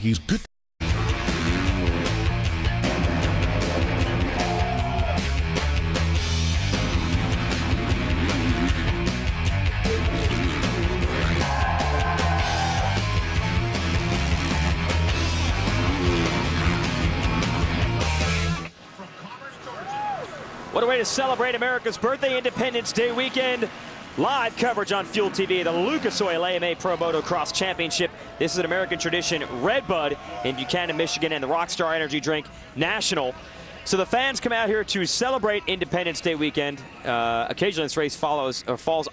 He's good. What a way to celebrate America's birthday, Independence Day weekend. Live coverage on Fuel TV, the Lucas Oil AMA Pro Motocross Championship. This is an American tradition, Redbud in Buchanan, Michigan, and the Rockstar Energy Drink National. So the fans come out here to celebrate Independence Day weekend. Occasionally this race falls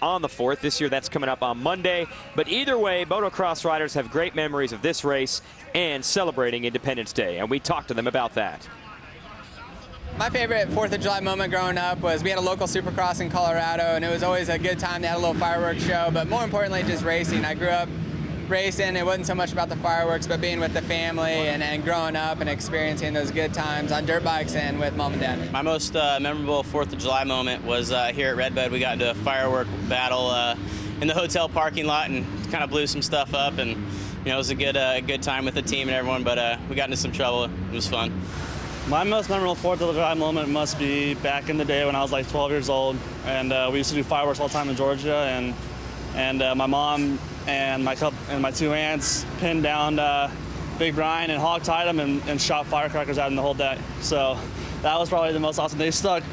on the 4th. This year that's coming up on Monday. But either way, motocross riders have great memories of this race and celebrating Independence Day. And we talked to them about that. My favorite 4th of July moment growing up was we had a local Supercross in Colorado, and it was always a good time. They had a little fireworks show, but more importantly, just racing. I grew up racing. It wasn't so much about the fireworks, but being with the family and growing up and experiencing those good times on dirt bikes and with mom and dad. My most memorable 4th of July moment was here at Redbud. We got into a firework battle in the hotel parking lot and kind of blew some stuff up, and it was a good time with the team and everyone, but we got into some trouble. It was fun. My most memorable 4th of July moment must be back in the day when I was like 12 years old, and we used to do fireworks all the time in Georgia, and my mom and my 2 aunts pinned down Big Brian and hog-tied him and shot firecrackers at him the whole day. So that was probably the most awesome. They stuck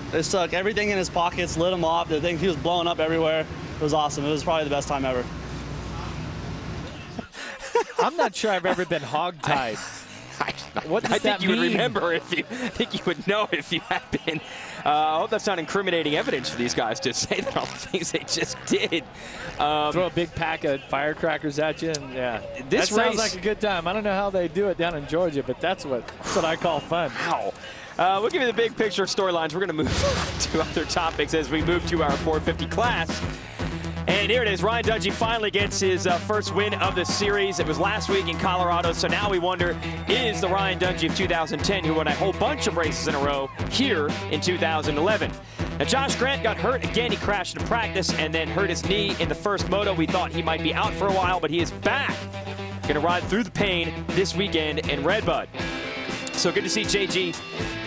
everything in his pockets, lit him off. The thing, he was blowing up everywhere. It was awesome. It was probably the best time ever. I'm not sure I've ever been hog-tied. What does I think that you mean? would remember I think you would know if you had been. I hope that's not incriminating evidence for these guys to say that all the things they just did. Throw a big pack of firecrackers at you, and yeah, this that race, sounds like a good time. I don't know how they do it down in Georgia, but that's what I call fun. Wow. We'll give you the big picture storylines. We're going to move to other topics as we move to our 450 class. And here it is. Ryan Dungey finally gets his first win of the series. It was last week in Colorado, so now we wonder, is the Ryan Dungey of 2010, who won a whole bunch of races in a row, here in 2011? Now, Josh Grant got hurt again. He crashed in practice and then hurt his knee in the first moto. We thought he might be out for a while, but he is back. Going to ride through the pain this weekend in Redbud. So good to see JG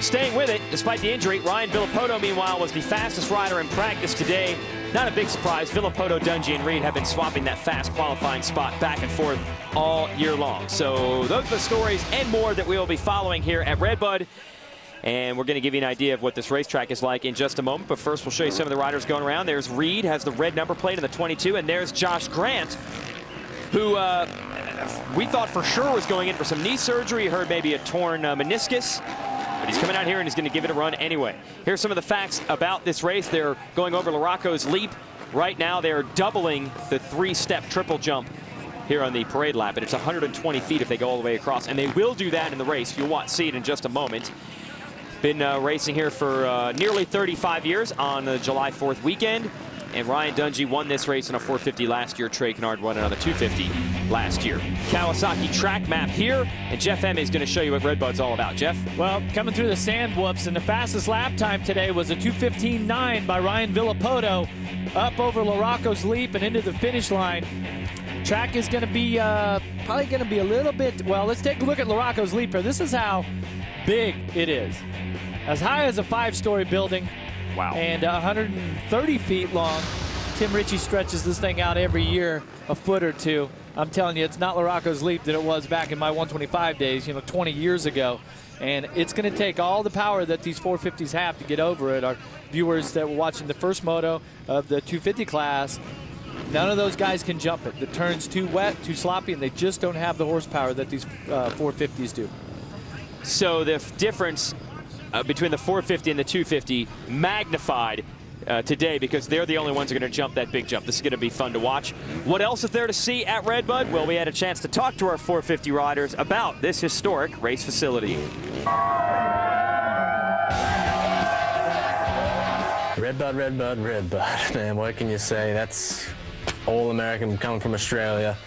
staying with it despite the injury. Ryan Villopoto, meanwhile, was the fastest rider in practice today. Not a big surprise. Villopoto, Dungey, and Reed have been swapping that fast qualifying spot back and forth all year long. So those are the stories and more that we will be following here at Redbud. And we're going to give you an idea of what this racetrack is like in just a moment. But first, we'll show you some of the riders going around. There's Reed, has the red number plate in the 22. And there's Josh Grant, who we thought for sure was going in for some knee surgery. Heard maybe a torn meniscus. But he's coming out here and he's going to give it a run anyway. Here's some of the facts about this race. They're going over Larocco's Leap. Right now they're doubling the 3-step triple jump here on the parade lap. And it's 120 feet if they go all the way across. And they will do that in the race. You'll see it in just a moment. Been racing here for nearly 35 years on the July 4th weekend. And Ryan Dungey won this race in a 450 last year. Trey Canard won it on the 250 last year. Kawasaki track map here, and Jeff M is going to show you what Redbud's all about. Jeff? Well, coming through the sand whoops, and the fastest lap time today was a 2:15.9 by Ryan Villopoto, up over Larocco's Leap and into the finish line. Track is going to be probably going to be a little bit, well, let's take a look at Larocco's Leap here. This is how big it is. As high as a 5-story building. Wow. And 130 feet long. Tim Ritchie stretches this thing out every year a foot or two. I'm telling you, it's not Larocco's Leap that it was back in my 125 days, 20 years ago. And it's going to take all the power that these 450s have to get over it. Our viewers that were watching the first moto of the 250 class, none of those guys can jump it. The turn's too wet, too sloppy, and they just don't have the horsepower that these 450s do. So the difference between the 450 and the 250 magnified today because they're the only ones who are going to jump that big jump. This is going to be fun to watch. What else is there to see at Redbud? Well, we had a chance to talk to our 450 riders about this historic race facility. Redbud, Redbud, Redbud. Man, what can you say? That's all-American coming from Australia.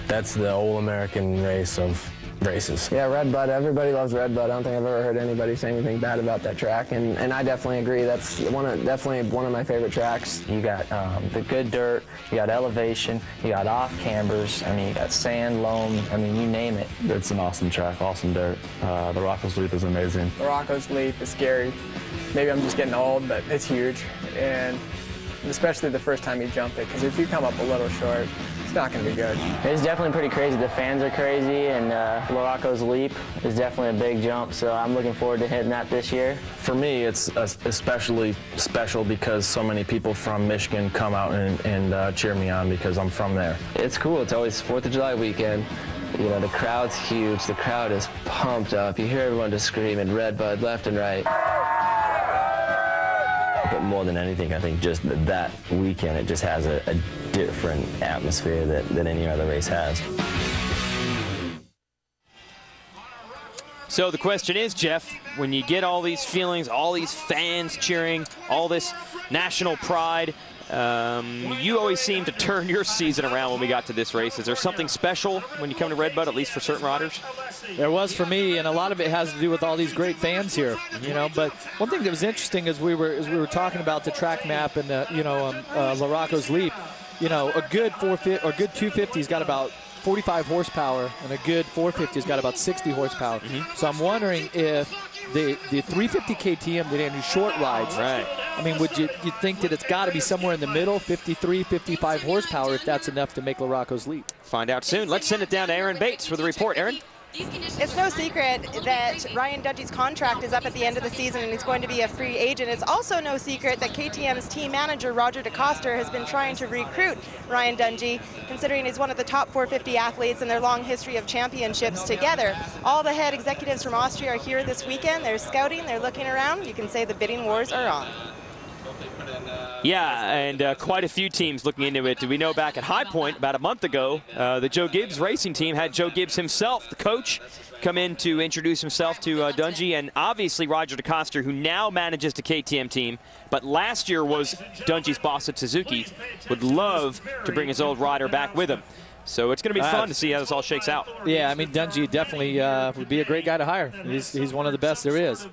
That's the all-American race of races. Yeah, Red Bud. Everybody loves Red Bud. I don't think I've ever heard anybody say anything bad about that track, and I definitely agree. That's definitely one of my favorite tracks. You got the good dirt, you got elevation, you got off cambers, I mean, you got sand, loam, I mean, you name it. It's an awesome track, awesome dirt. The Rocco's Leap is amazing. The Rocco's Leap is scary. Maybe I'm just getting old, but it's huge, and especially the first time you jump it, because if you come up a little short, it's not going to be good. It's definitely pretty crazy. The fans are crazy, and Rocco's Leap is definitely a big jump, so I'm looking forward to hitting that this year. For me, it's especially special because so many people from Michigan come out and cheer me on because I'm from there. It's cool. It's always 4th of July weekend. You know, the crowd's huge. The crowd is pumped up. You hear everyone just screaming Red Bud left and right. But more than anything, I think just that weekend, it just has a different atmosphere that any other race has. So the question is, Jeff, when you get all these feelings, all these fans cheering, all this national pride, you always seem to turn your season around when we got to this race. Is there something special when you come to Red Bud, at least for certain riders? There was for me, and a lot of it has to do with all these great fans here, you know. But one thing that was interesting as we were talking about the track map and La Rocco's Leap, you know, a good 250's got about 45 horsepower, and a good 450's got about 60 horsepower. So I'm wondering if the 350 KTM did any short rides. Right. I mean, would you think that it's got to be somewhere in the middle, 53, 55 horsepower, if that's enough to make La Rocco's Leap? Find out soon. Let's send it down to Aaron Bates for the report. Aaron? It's no secret that Ryan Dungey's contract is up at the end of the season and he's going to be a free agent. It's also no secret that KTM's team manager, Roger DeCoster, has been trying to recruit Ryan Dungey, considering he's one of the top 450 athletes in their long history of championships together. All the head executives from Austria are here this weekend. They're scouting, they're looking around. You can say the bidding wars are on. Yeah, and quite a few teams looking into it. We know back at High Point about a month ago, the Joe Gibbs racing team had Joe Gibbs himself, the coach, come in to introduce himself to Dungey, and obviously Roger DeCoster, who now manages the KTM team, but last year was Dungey's boss at Suzuki, would love to bring his old rider back with him. So it's going to be fun to see how this all shakes out. Yeah, I mean, Dungey definitely would be a great guy to hire. He's one of the best there is.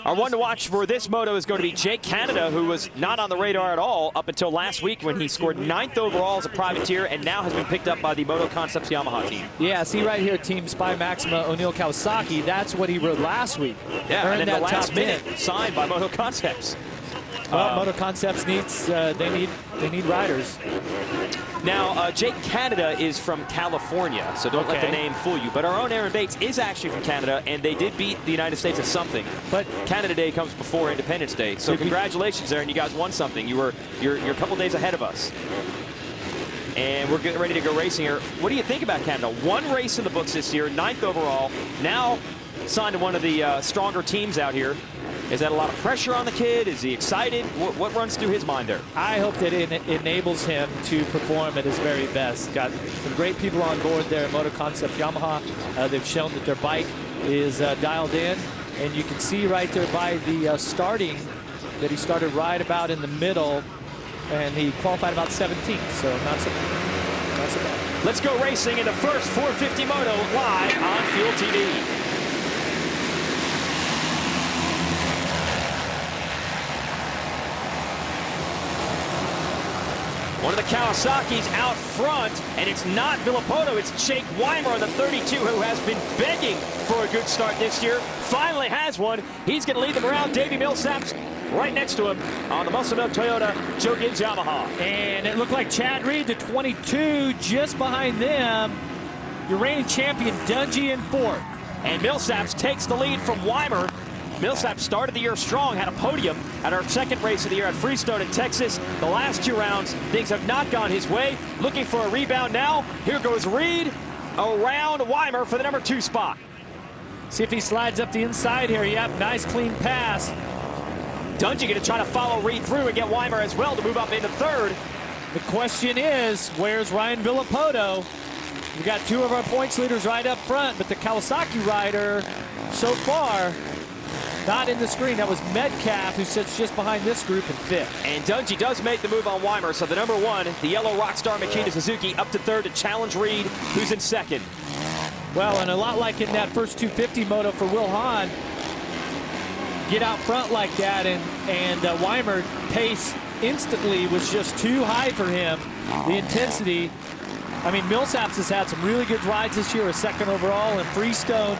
Our one to watch for this moto is going to be Jake Canada, who was not on the radar at all up until last week when he scored 9th overall as a privateer and now has been picked up by the Moto Concepts Yamaha team. Yeah, see right here, Team Spy Maxima O'Neill Kawasaki. That's what he rode last week. Yeah, and then the last minute 10. signed by Moto Concepts. Well, Moto Concepts needs they need riders. Now, Jake Canada is from California, so don't let the name fool you. But our own Aaron Bates is actually from Canada, and they did beat the United States at something. But Canada Day comes before Independence Day, so congratulations, Aaron. You guys won something. You're a couple days ahead of us. And we're getting ready to go racing here. What do you think about Canada? One race in the books this year, 9th overall. Now signed to one of the stronger teams out here. Is that a lot of pressure on the kid? Is he excited? What runs through his mind there? I hope that it enables him to perform at his very best. Got some great people on board there at Moto Concepts Yamaha. They've shown that their bike is dialed in. And you can see right there by the starting that he started right about in the middle. And he qualified about 17th, so not so bad. Let's go racing in the first 450 Moto live on Fuel TV. One of the Kawasaki's out front, and it's not Villopoto, it's Jake Weimer on the 32, who has been begging for a good start this year. Finally has one. He's going to lead them around. Davi Millsaps right next to him on the Muscle Milk Toyota Joe Gibbs Yamaha. And it looked like Chad Reed, the 22, just behind them. Your reigning champion, Dungey, in 4th. And Millsaps takes the lead from Weimer. Millsaps started the year strong, had a podium at our second race of the year at Freestone in Texas. The last 2 rounds, things have not gone his way. Looking for a rebound now. Here goes Reed around Weimer for the number 2 spot. See if he slides up the inside here. Yep, nice clean pass. Dungey going to try to follow Reed through and get Weimer as well to move up into 3rd. The question is, where's Ryan Villopoto? We got 2 of our points leaders right up front, but the Kawasaki rider so far not in the screen. That was Metcalfe, who sits just behind this group in 5th. And Dungey does make the move on Weimer, so the number 1, the yellow Rockstar Makita Suzuki, up to 3rd to challenge Reed, who's in 2nd. Well, and a lot like in that first 250 moto for Will Hahn, get out front like that, and Weimer pace instantly was just too high for him. The intensity. I mean, Millsaps has had some really good rides this year, a second overall, and Freestone.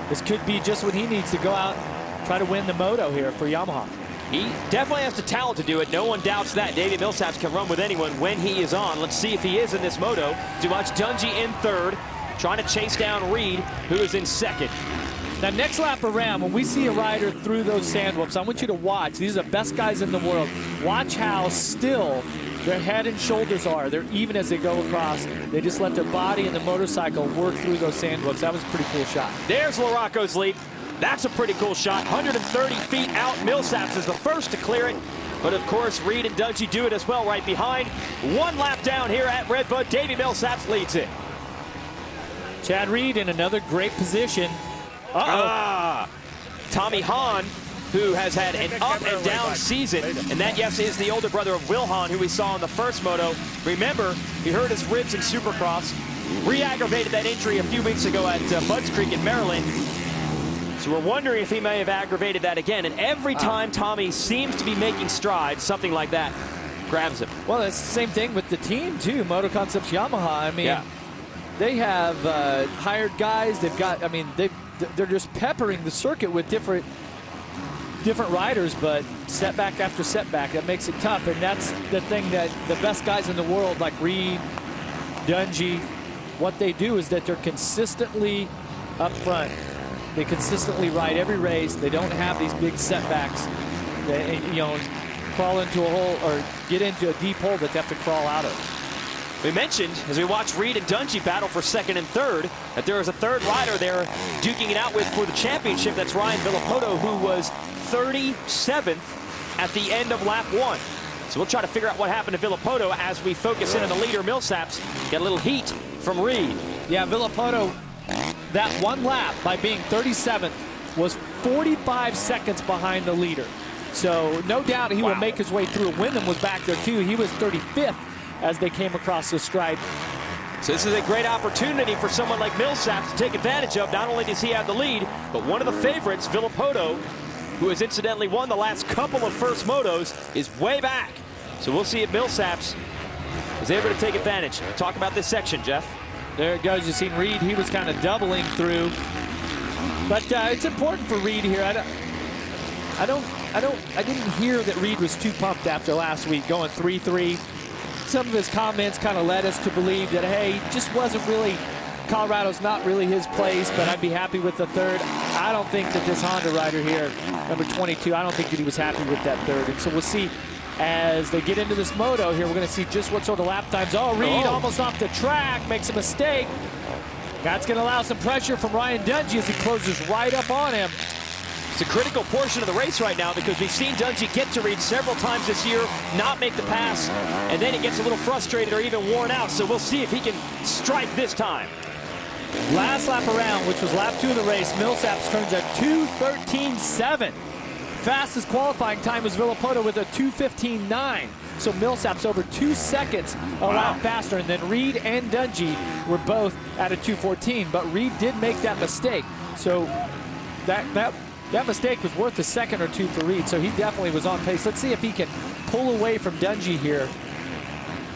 This could be just what he needs to go out and try to win the moto here for Yamaha. He definitely has the talent to do it. No one doubts that. Davi Millsaps can run with anyone when he is on. Let's see if he is in this moto. To watch Dungey in third, trying to chase down Reed, who is in second. Now, next lap around, when we see a rider through those sand whoops, I want you to watch. These are the best guys in the world. Watch how still their head and shoulders are. They're even as they go across. They just let their body and the motorcycle work through those sand whoops. That was a pretty cool shot. There's Larocco's lead. That's a pretty cool shot. 130 feet out. Millsaps is the first to clear it. But, of course, Reed and Dungey do it as well right behind. One lap down here at Redbud. Davi Millsaps leads it. Chad Reed in another great position. Tommy Hahn, who has had an up and down season, and that, yes, is the older brother of Will Hahn, who we saw in the first moto. Remember, he hurt his ribs in Supercross, re-aggravated that injury a few weeks ago at Budds Creek in Maryland. So we're wondering if he may have aggravated that again, and every time Tommy seems to be making strides, something like that grabs him. Well, it's the same thing with the team, too, Moto Concepts Yamaha. I mean, they have hired guys. They've got, I mean, they're just peppering the circuit with different riders, but setback after setback, that makes it tough. And that's the thing that the best guys in the world, like Reed, Dungey, what they do is that they're consistently up front. They consistently ride every race. They don't have these big setbacks. They, you know, crawl into a hole or get into a deep hole that they have to crawl out of. We mentioned, as we watch Reed and Dungey battle for second and third, that there is a third rider there duking it out with for the championship. That's Ryan Villopoto, who was 37th at the end of lap 1. So we'll try to figure out what happened to Villopoto as we focus in on the leader, Millsaps. Get a little heat from Reed. Yeah, Villopoto, that one lap by being 37th was 45 seconds behind the leader. So no doubt he will make his way through. Wyndham was back there too. He was 35th as they came across the stripe. So this is a great opportunity for someone like Millsaps to take advantage of. Not only does he have the lead, but one of the favorites, Villopoto, who has incidentally won the last couple of first motos, is way back. So we'll see if Millsaps is able to take advantage. Talk about this section, Jeff. There it goes. You've seen Reed. He was kind of doubling through. But it's important for Reed here. I didn't hear that Reed was too pumped after last week, going 3-3. Some of his comments kind of led us to believe that, hey, just wasn't really, Colorado's not really his place, but I'd be happy with the third. I don't think that this Honda rider here, number 22, I don't think that he was happy with that third. And so we'll see as they get into this moto here, we're going to see just what sort of lap times. Oh, Reed almost off the track, makes a mistake. That's going to allow some pressure from Ryan Dungey as he closes right up on him. It's a critical portion of the race right now because we've seen Dungey get to Reed several times this year, not make the pass, and then he gets a little frustrated or even worn out. So we'll see if he can strike this time. Last lap around, which was lap 2 of the race, Millsaps turns a 2:13.7. Fastest qualifying time was Villopoto with a 2:15.9. So Millsaps over 2 seconds a lap faster. And then Reed and Dungey were both at a 2:14. But Reed did make that mistake. So that mistake was worth a second or two for Reed, so he definitely was on pace. Let's see if he can pull away from Dungey here.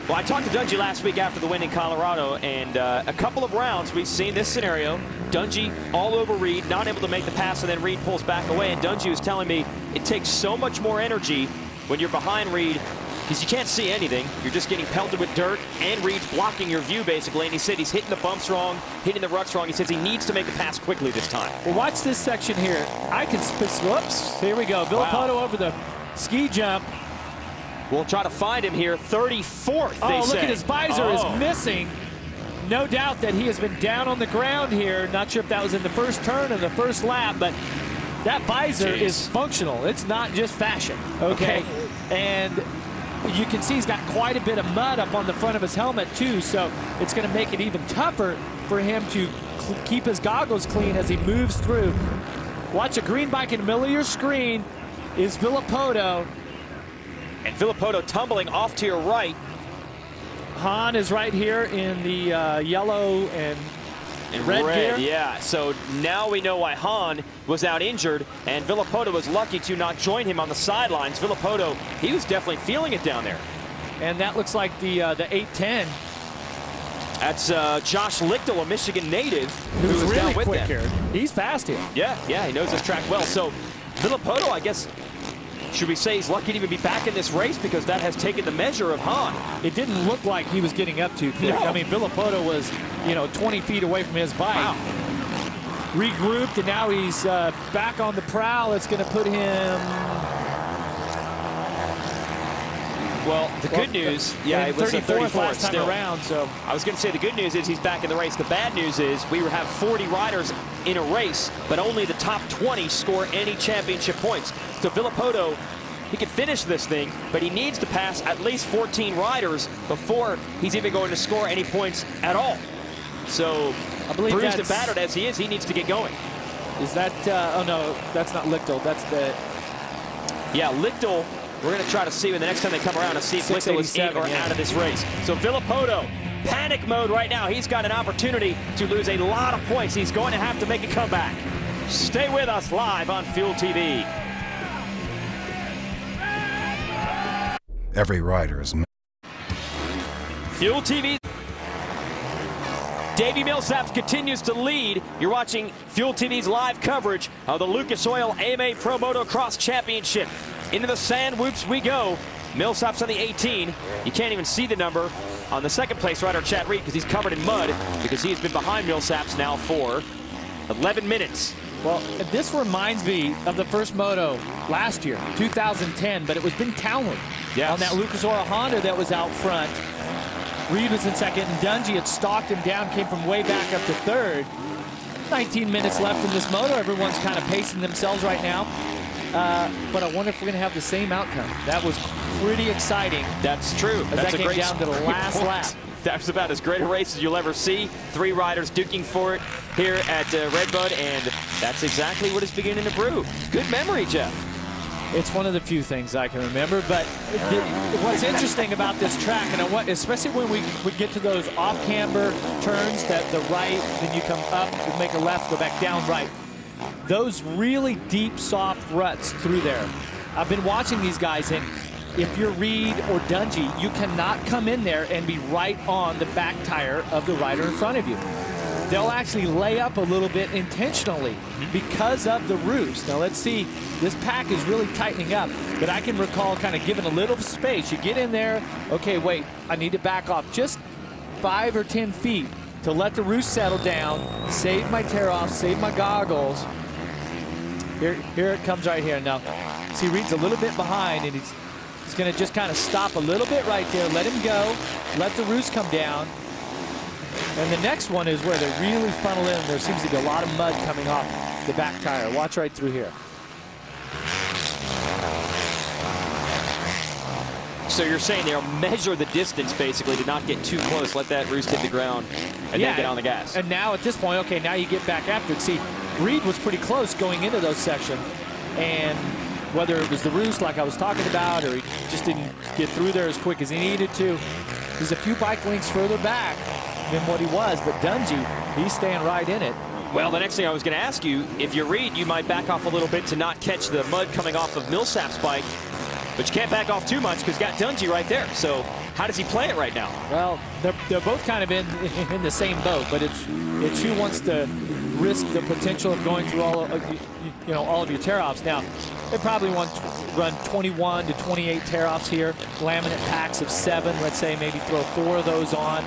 Well, I talked to Dungey last week after the win in Colorado, and a couple of rounds we've seen this scenario. Dungey all over Reed, not able to make the pass, and then Reed pulls back away. And Dungey was telling me it takes so much more energy when you're behind Reed because you can't see anything. You're just getting pelted with dirt, and Reed's blocking your view, basically. And he said he's hitting the bumps wrong, hitting the ruts wrong. He says he needs to make the pass quickly this time. Well, watch this section here. Whoops. Here we go. Villopoto over the ski jump. We'll try to find him here. 34th, they say. Look at his visor is missing. No doubt that he has been down on the ground here. Not sure if that was in the first turn or the first lap, but that visor is functional. It's not just fashion, okay? And you can see he's got quite a bit of mud up on the front of his helmet too, so it's going to make it even tougher for him to keep his goggles clean as he moves through. Watch a green bike in the middle of your screen is Villopoto. And Villopoto tumbling off to your right. Hahn is right here in the yellow and In red gear? Yeah, so now we know why Hahn was out injured, and Villopoto was lucky to not join him on the sidelines. Villopoto, he was definitely feeling it down there. And that looks like the 810. That's Josh Lichtel, a Michigan native, who's was really down with quick them. here. He's fast here. Yeah, he knows his track well. So Villopoto, I guess, should we say he's lucky to even be back in this race because that has taken the measure of Hahn. It didn't look like he was getting up too quick. No. I mean, Villopoto was, 20 feet away from his bike. Wow. Regrouped, and now he's back on the prowl. It's going to put him... Well, the good news, it was the 34th last time still. around. So I was going to say the good news is he's back in the race. The bad news is we have 40 riders in a race, but only the top 20 score any championship points. So Villopoto, he can finish this thing, but he needs to pass at least 14 riders before he's even going to score any points at all. So I believe bruised and battered as he is, he needs to get going. Is that, oh no, that's not Lichtel. That's the... Yeah, Lichtel. We're going to try to see when the next time they come around to see if Lichtel is in or out of this race. So Villopoto, panic mode right now. He's got an opportunity to lose a lot of points. He's going to have to make a comeback. Stay with us live on Fuel TV. Every rider is... Fuel TV. Davi Millsaps continues to lead. You're watching Fuel TV's live coverage of the Lucas Oil AMA Pro Motocross Championship. Into the sand whoops we go. Millsaps on the 18. You can't even see the number on the second place rider, Chad Reed, because he's covered in mud, because he's been behind Millsaps now for 11 minutes. Well, this reminds me of the first moto last year, 2010, but it was Ben Townley on that Lucas Oil Honda that was out front. Reed was in second, and Dungey had stalked him down, came from way back up to third. 19 minutes left in this moto. Everyone's kind of pacing themselves right now. But I wonder if we're going to have the same outcome. That was pretty exciting. That's true. As that came down to the last lap. That's about as great a race as you'll ever see. 3 riders duking for it here at Redbud, and that's exactly what is beginning to brew. Good memory, Jeff. It's one of the few things I can remember, but what's interesting about this track, and especially when we get to those off-camber turns, that the right, then you come up, you make a left, go back down right. Those really deep, soft ruts through there. I've been watching these guys, and if you're Reed or Dungey, you cannot come in there and be right on the back tire of the rider in front of you. They'll actually lay up a little bit intentionally because of the roost. Now let's see, this pack is really tightening up, but I can recall kind of giving a little space. You get in there, okay, wait, I need to back off just 5 or 10 feet to let the roost settle down, save my tear off, save my goggles. Here it comes right here. Now, see, Reed's a little bit behind, and he's going to just kind of stop a little bit right there, let him go, let the roost come down. And the next one is where they really funnel in. There seems to be a lot of mud coming off the back tire. Watch right through here. So you're saying they'll measure the distance, basically, to not get too close, let that roost hit the ground, and then get on the gas. And now at this point, okay, now you get back after it. See, Reed was pretty close going into those sections, and whether it was the roost like I was talking about, or he just didn't get through there as quick as he needed to, he's a few bike lengths further back than what he was, but Dungey, he's staying right in it. Well, the next thing I was going to ask you, if you're Reed, you might back off a little bit to not catch the mud coming off of Millsaps' bike, but you can't back off too much because you got Dungey right there. So how does he play it right now? Well, they're both kind of in the same boat, but it's who wants to risk the potential of going through all of your tear-offs. Now, they probably want to run 21 to 28 tear-offs here, laminate packs of 7. Let's say maybe throw 4 of those on.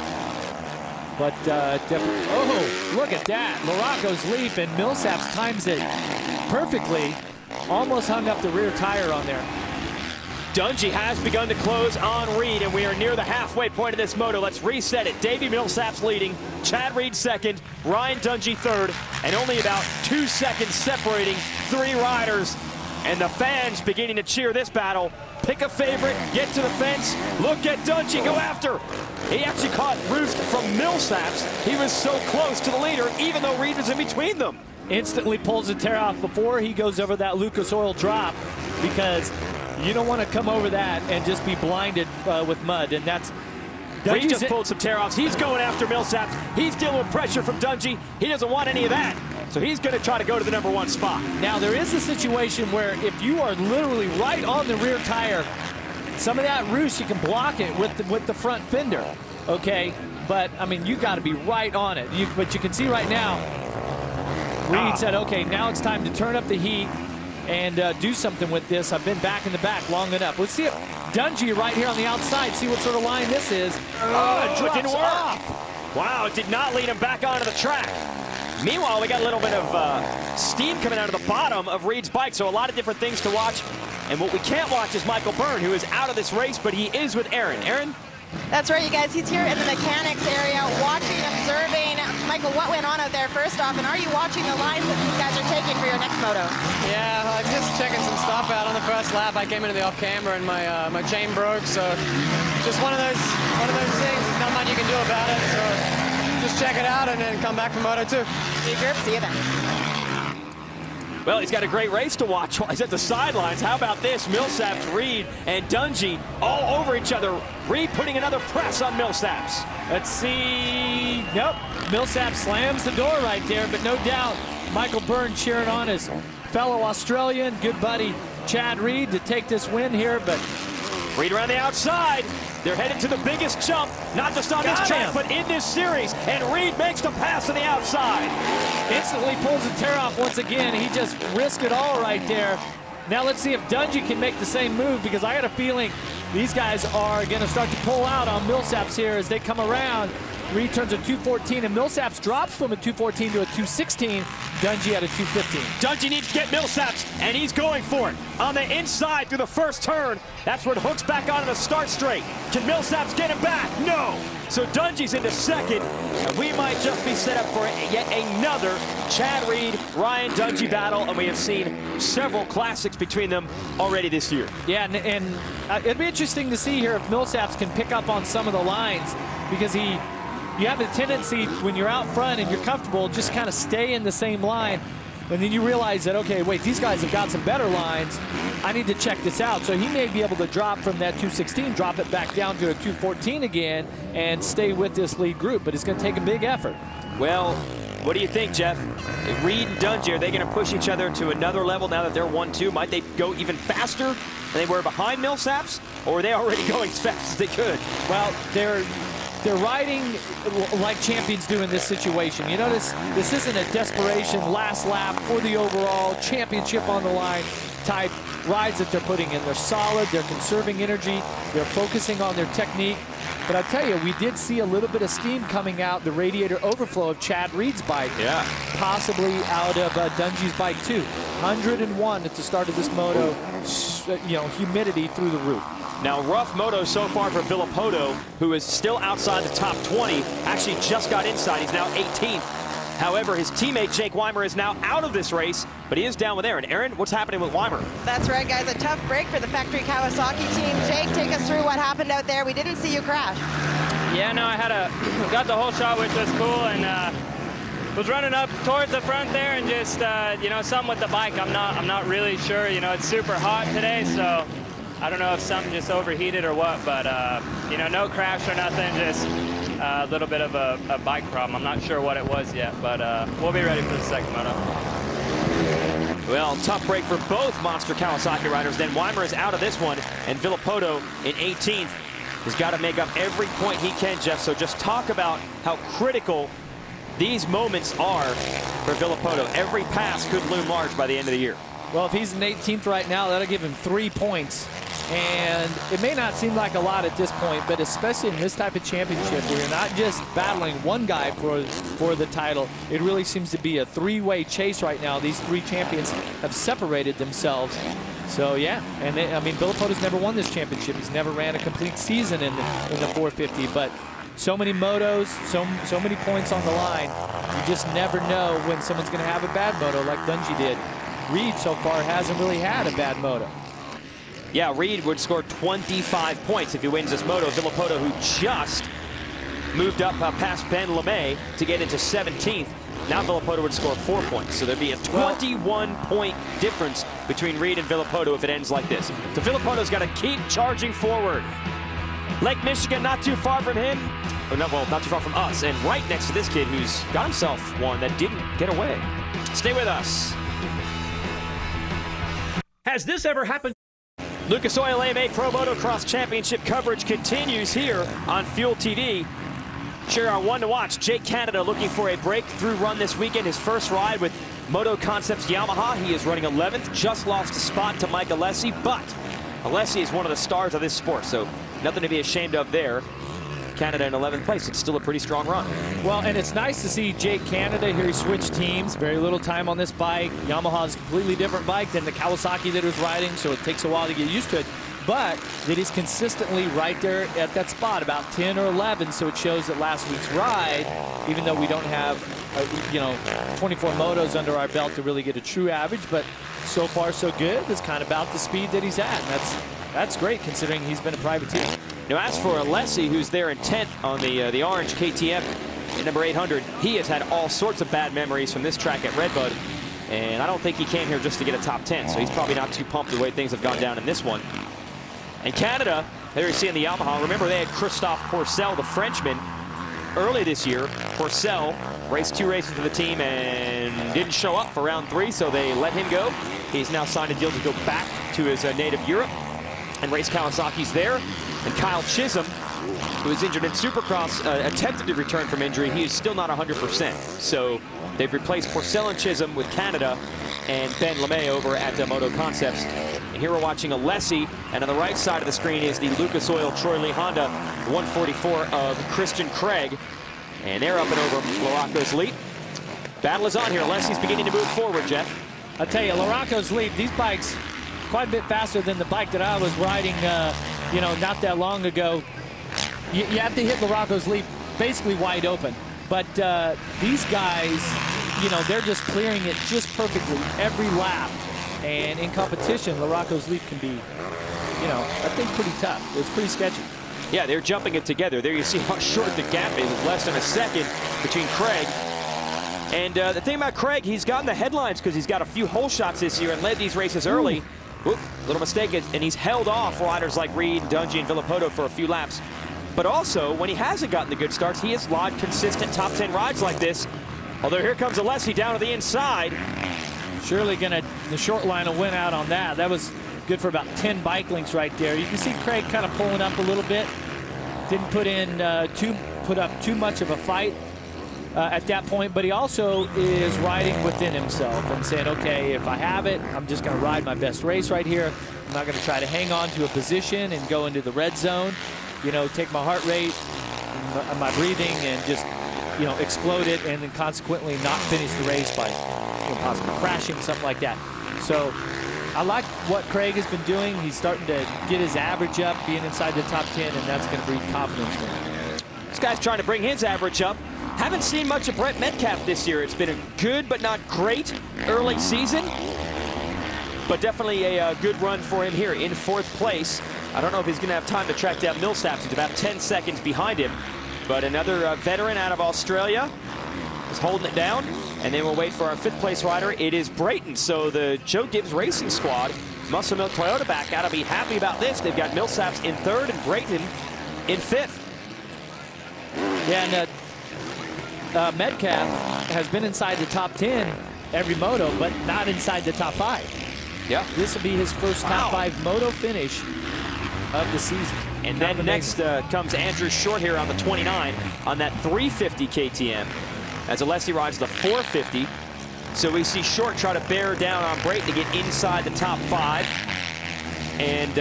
But definitely, oh, look at that. Larocco's leap, and Millsaps times it perfectly. Almost hung up the rear tire on there. Dungey has begun to close on Reed, and we are near the halfway point of this moto. Let's reset it. Davi Millsaps leading, Chad Reed second, Ryan Dungey third, and only about 2 seconds separating 3 riders. And the fans beginning to cheer this battle. Pick a favorite, get to the fence, look at Dungey, go after. He actually caught roost from Millsaps. He was so close to the leader, even though Reed was in between them. Instantly pulls the tear off before he goes over that Lucas Oil drop, because you don't want to come over that and just be blinded with mud. And that's Reed just pulled some tear-offs. He's going after Millsaps. He's dealing with pressure from Dungey. He doesn't want any of that. So he's going to try to go to the #1 spot. Now, there is a situation where if you are literally right on the rear tire, some of that roost, you can block it with the front fender, okay? But, I mean, you got to be right on it. But you can see right now, Reed said, okay, now it's time to turn up the heat and do something with this. I've been back in the back long enough. Let's see if Dungey right here on the outside, see what sort of line this is. Oh, it didn't work. Wow, it did not lead him back onto the track. Meanwhile, we got a little bit of steam coming out of the bottom of Reed's bike, so a lot of different things to watch. And what we can't watch is Michael Byrne, who is out of this race, but he is with Aaron. Aaron? That's right, you guys. He's here in the mechanics area, watching, observing. Michael, what went on out there first off, and are you watching the lines that these guys are taking for your next moto? Yeah, I'm just checking some stuff out on the first lap. I came into the off-camber and my chain broke, so just one of those things. There's not much you can do about it, so just check it out and then come back for Moto 2. See you then. Well, he's got a great race to watch while he's at the sidelines. How about this? Millsaps, Reed, and Dungey all over each other. Reed putting another press on Millsaps. Let's see. Nope. Millsaps slams the door right there, but no doubt Michael Byrne cheering on his fellow Australian, good buddy Chad Reed to take this win here, but Reed around the outside. They're headed to the biggest jump, not just on this track, but in this series. And Reed makes the pass on the outside. Instantly pulls the tear off once again. He just risked it all right there. Now let's see if Dungey can make the same move, because I got a feeling these guys are going to start to pull out on Millsaps here as they come around. Reed turns a 214, and Millsaps drops from a 214 to a 216. Dungey at a 215. Dungey needs to get Millsaps, and he's going for it. On the inside through the first turn, that's where it hooks back onto the start straight. Can Millsaps get him back? No. So Dungey's into second, and we might just be set up for yet another Chad Reed, Ryan Dungey battle, and we have seen several classics between them already this year. Yeah, and it'd be interesting to see here if Millsaps can pick up on some of the lines, because you have a tendency when you're out front and you're comfortable, just kind of stay in the same line. And then you realize that, okay, wait, these guys have got some better lines. I need to check this out. So he may be able to drop from that 216, drop it back down to a 214 again, and stay with this lead group. But it's going to take a big effort. Well, what do you think, Jeff? Reed and Dungey, are they going to push each other to another level now that they're 1-2? Might they go even faster than they were behind Millsaps? Or are they already going as fast as they could? Well, they're riding like champions do in this situation. You notice this isn't a desperation last lap for the overall championship on the line type rides that they're putting in. They're solid, they're conserving energy, they're focusing on their technique. But I'll tell you, we did see a little bit of steam coming out the radiator overflow of Chad Reed's bike. Yeah. Possibly out of Dungey's bike too. 101 at the start of this moto, you know, humidity through the roof. Now, rough moto so far for Villopoto, who is still outside the top 20. Actually just got inside. He's now 18th. However, his teammate Jake Weimer is now out of this race, but he is down with Aaron. Aaron, what's happening with Weimer? That's right, guys. A tough break for the factory Kawasaki team. Jake, take us through what happened out there. We didn't see you crash. Yeah, no, I got the whole shot, which was cool, and was running up towards the front there, and just you know, something with the bike. I'm not really sure. You know, it's super hot today, so I don't know if something just overheated or what, but you know, no crash or nothing, just a little bit of a bike problem. I'm not sure what it was yet, but we'll be ready for the second moto. Well, tough break for both Monster Kawasaki riders. Then Weimer is out of this one, and Villopoto in 18th has got to make up every point he can, Jeff. So just talk about how critical these moments are for Villopoto. Every pass could loom large by the end of the year. Well, if he's in 18th right now, that'll give him 3 points. And it may not seem like a lot at this point, but especially in this type of championship where you're not just battling one guy for the title, it really seems to be a three-way chase right now. These three champions have separated themselves. So, yeah, and I mean, Villopoto's never won this championship. He's never ran a complete season in the 450, but so many motos, so many points on the line. You just never know when someone's going to have a bad moto like Dungey did. Reed so far hasn't really had a bad moto. Yeah, Reed would score 25 points if he wins this moto. Villopoto, who just moved up past Ben LeMay to get into 17th. Now Villopoto would score 4 points. So there'd be a 21-point difference between Reed and Villopoto if it ends like this. So Villopoto's got to keep charging forward. Lake Michigan, not too far from him. Oh, no, well, not too far from us. And right next to this kid who's got himself one that didn't get away. Stay with us. Has this ever happened? Lucas Oil AMA Pro Motocross Championship coverage continues here on Fuel TV. Share our one to watch. Jake Canada looking for a breakthrough run this weekend. His first ride with Moto Concepts Yamaha. He is running 11th. Just lost a spot to Mike Alessi, but Alessi is one of the stars of this sport, so nothing to be ashamed of there. Canada in 11th place. It's still a pretty strong run. Well, and it's nice to see Jake Canada here. He switched teams. Very little time on this bike. Yamaha's a completely different bike than the Kawasaki that he was riding, so it takes a while to get used to it. But that he's consistently right there at that spot, about 10 or 11. So it shows that last week's ride, even though we don't have, 24 motos under our belt to really get a true average, but so far so good. It's kind of about the speed that he's at. And that's great considering he's been a privateer. Now, as for Alessi, who's there in 10th on the orange KTM at number 800, he has had all sorts of bad memories from this track at Redbud, and I don't think he came here just to get a top 10, so he's probably not too pumped the way things have gone down in this one. And Canada, there you see in the Yamaha, remember they had Christophe Pourcel, the Frenchman, early this year. Pourcel raced 2 races for the team and didn't show up for round 3, so they let him go. He's now signed a deal to go back to his native Europe and race Kawasaki's there. And Kyle Chisholm, who was injured in Supercross, attempted to return from injury. He is still not 100%. So they've replaced Pourcel and Chisholm with Canada and Ben LeMay over at Moto Concepts. And here we're watching Alessi, and on the right side of the screen is the Lucas Oil Troy Lee Honda 144 of Christian Craig. And they're up and over Laraco's Leap. Battle is on here. Alessi's beginning to move forward, Jeff. I'll tell you, Laraco's Leap, these bikes quite a bit faster than the bike that I was riding not that long ago. You have to hit Laraco's Leap basically wide open. But these guys, they're just clearing it just perfectly every lap. And in competition, Laraco's Leap can be, I think pretty tough. It's pretty sketchy. Yeah, they're jumping it together. There you see how short the gap is. It's less than a second between Craig. And the thing about Craig, he's gotten the headlines because he's got a few hole shots this year and led these races early. Whoop, little mistake, and he's held off riders like Reed, Dungey, and Villopoto for a few laps. But also, when he hasn't gotten the good starts, he has logged consistent top 10 rides like this. Although here comes Alessi down to the inside. Surely the short line will win out on that. That was good for about 10 bike lengths right there. You can see Craig kind of pulling up a little bit. Didn't put up too much of a fight at that point, but he also is riding within himself and saying, okay, if I have it, I'm just going to ride my best race right here. I'm not going to try to hang on to a position and go into the red zone, take my heart rate, my breathing, and just, explode it, and then consequently not finish the race by possibly crashing, something like that. So I like what Craig has been doing. He's starting to get his average up, being inside the top 10, and that's going to breed confidence for him. This guy's trying to bring his average up. Haven't seen much of Brett Metcalfe this year. It's been a good but not great early season, but definitely a good run for him here in 4th place. I don't know if he's going to have time to track down Millsaps. He's about 10 seconds behind him, but another veteran out of Australia is holding it down. And then we'll wait for our 5th place rider. It is Brayton. So the Joe Gibbs Racing Squad, Muscle Milk Toyota back, got to be happy about this. They've got Millsaps in 3rd and Brayton in 5th. Yeah, and Metcalfe has been inside the top 10 every moto, but not inside the top 5. Yeah. This will be his first top 5 moto finish of the season. And then next comes Andrew Short here on the 29 on that 350 KTM. As Alessi rides the 450. So we see Short try to bear down on Brayton to get inside the top 5. And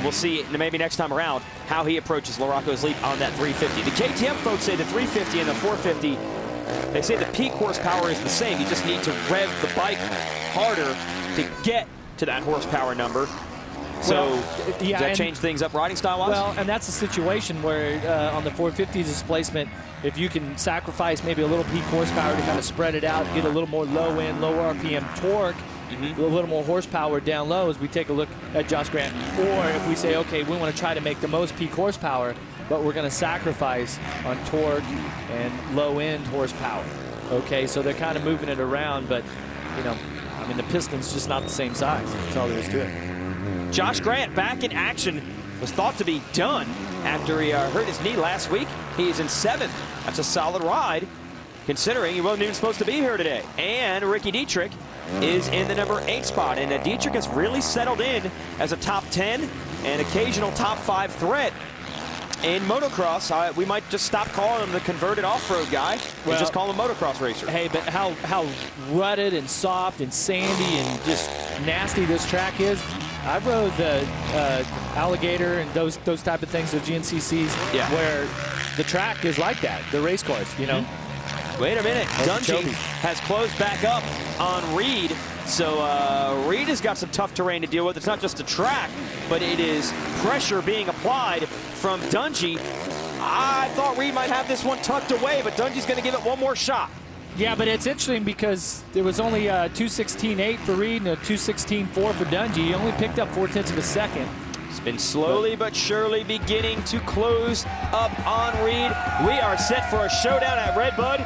we'll see maybe next time around how he approaches Laraco's Leap on that 350. The KTM folks say the 350 and the 450, they say the peak horsepower is the same. You just need to rev the bike harder to get to that horsepower number. So does that change things up riding style-wise? Well, and that's a situation where on the 450 displacement, if you can sacrifice maybe a little peak horsepower to kind of spread it out, get a little more low-end, low RPM torque, a little more horsepower down low as we take a look at Josh Grant. Or if we say, okay, we want to try to make the most peak horsepower, but we're going to sacrifice on torque and low-end horsepower. Okay, so they're kind of moving it around, but, the piston's just not the same size. That's all there is to it. Josh Grant back in action was thought to be done after he hurt his knee last week. He is in 7th. That's a solid ride, considering he wasn't even supposed to be here today. And Ricky Dietrich is in the number 8 spot. And Dietrich has really settled in as a top 10 and occasional top 5 threat. In motocross, we might just stop calling him the converted off-road guy and just call him a motocross racer. Hey, but how rutted and soft and sandy and just nasty this track is. I rode the Alligator and those type of things, the GNCCs, where the track is like that, the race course, you know. Wait a minute, Dungey has closed back up on Reed. So Reed has got some tough terrain to deal with. It's not just a track, but it is pressure being applied from Dungey. I thought Reed might have this one tucked away, but Dungey's going to give it one more shot. Yeah, but it's interesting because there was only a 2:16.8 for Reed and a 2:16.4 for Dungey. He only picked up 4/10 of a second. It's been slowly but surely beginning to close up on Reed. We are set for a showdown at Redbud,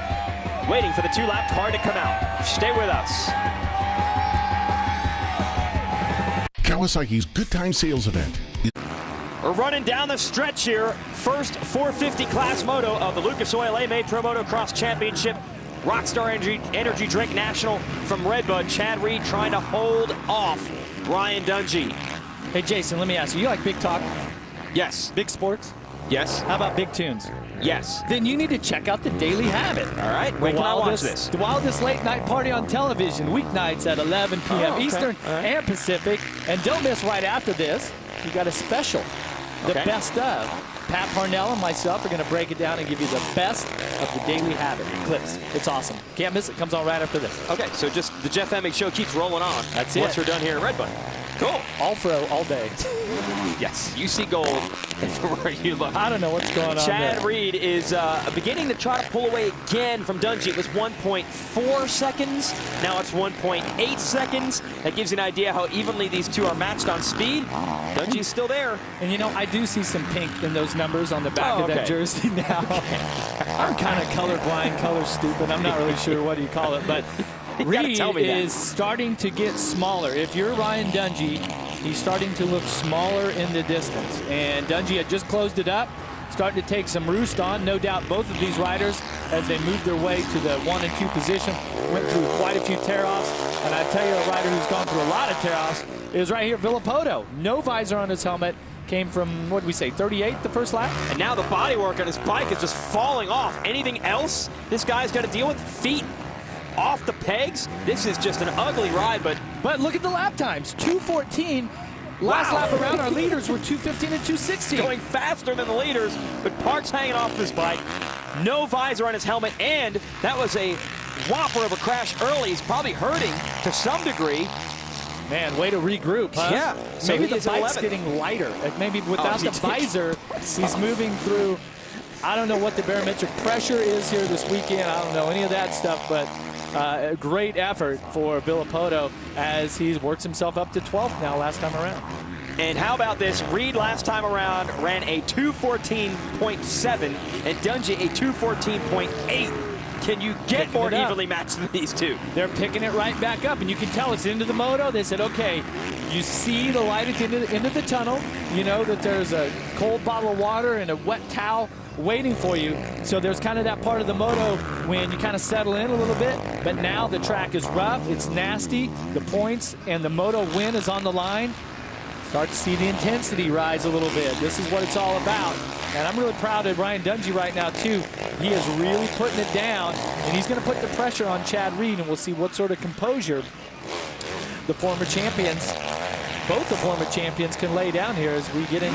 waiting for the 2-lap car to come out. Stay with us. Kawasaki's Good Time Sales Event. We're running down the stretch here. First 450 class moto of the Lucas Oil AMA Pro Motocross Championship. Rockstar Energy Drink National from Redbud. Chad Reed trying to hold off Ryan Dungey. Hey, Jason, let me ask you, you like big talk? Yes. Big sports? Yes. How about big tunes? Yes. Then you need to check out the Daily Habit. All right. When can I watch this? The wildest late night party on television, weeknights at 11 p.m. Eastern and Pacific. And don't miss right after this, you got a special, the best of. Pat Parnell and myself are going to break it down and give you the best of the Daily Habit clips. It's awesome. Can't miss it. Comes on right after this. Okay, so just the Jeff Emig show keeps rolling on. That's it. Once we're done here at Redbud. Cool. All pro, all day. Yes, you see gold everywhere you look. I don't know what's going on Chad there. Reed is beginning to try to pull away again from Dungey. It was 1.4 seconds. Now it's 1.8 seconds. That gives you an idea how evenly these two are matched on speed. Dungey's still there. And you know, I do see some pink in those numbers on the back of that jersey now. I'm kind of colorblind, color stupid. I'm not really sure what you call it, but Reed is starting to get smaller. If you're Ryan Dungey, he's starting to look smaller in the distance. And Dungey had just closed it up, starting to take some roost on. No doubt both of these riders, as they moved their way to the 1 and 2 position, went through quite a few tear-offs. And I tell you, a rider who's gone through a lot of tear-offs is right here, Villopoto. No visor on his helmet. Came from, what did we say, 38 the first lap? And now the bodywork on his bike is just falling off. Anything else this guy's got to deal with? Feet off the pegs. This is just an ugly ride, but look at the lap times. 2:14. Last lap around, our leaders were 2:15 and 2:16. Going faster than the leaders, but Park's hanging off this bike. No visor on his helmet, and that was a whopper of a crash early. He's probably hurting to some degree. Man, way to regroup, huh? Yeah. So maybe the bike's getting lighter. Maybe without the visor, he's moving through. I don't know what the barometric pressure is here this weekend. I don't know any of that stuff, but a great effort for Villopoto as he works himself up to 12th now last time around. And how about this? Reed last time around ran a 2:14.7 and Dungey a 2:14.8. Can you get more evenly matched than these two? They're picking it right back up, and you can tell it's into the moto. They said, okay, you see the light at the end of the tunnel. You know that there's a cold bottle of water and a wet towel waiting for you. So there's kind of that part of the moto when you kind of settle in a little bit. But now the track is rough, it's nasty. The points and the moto win is on the line. Start to see the intensity rise a little bit. This is what it's all about. And I'm really proud of Ryan Dungey right now, too. He is really putting it down, and he's going to put the pressure on Chad Reed, and we'll see what sort of composure the former champions, both the former champions, can lay down here as we get in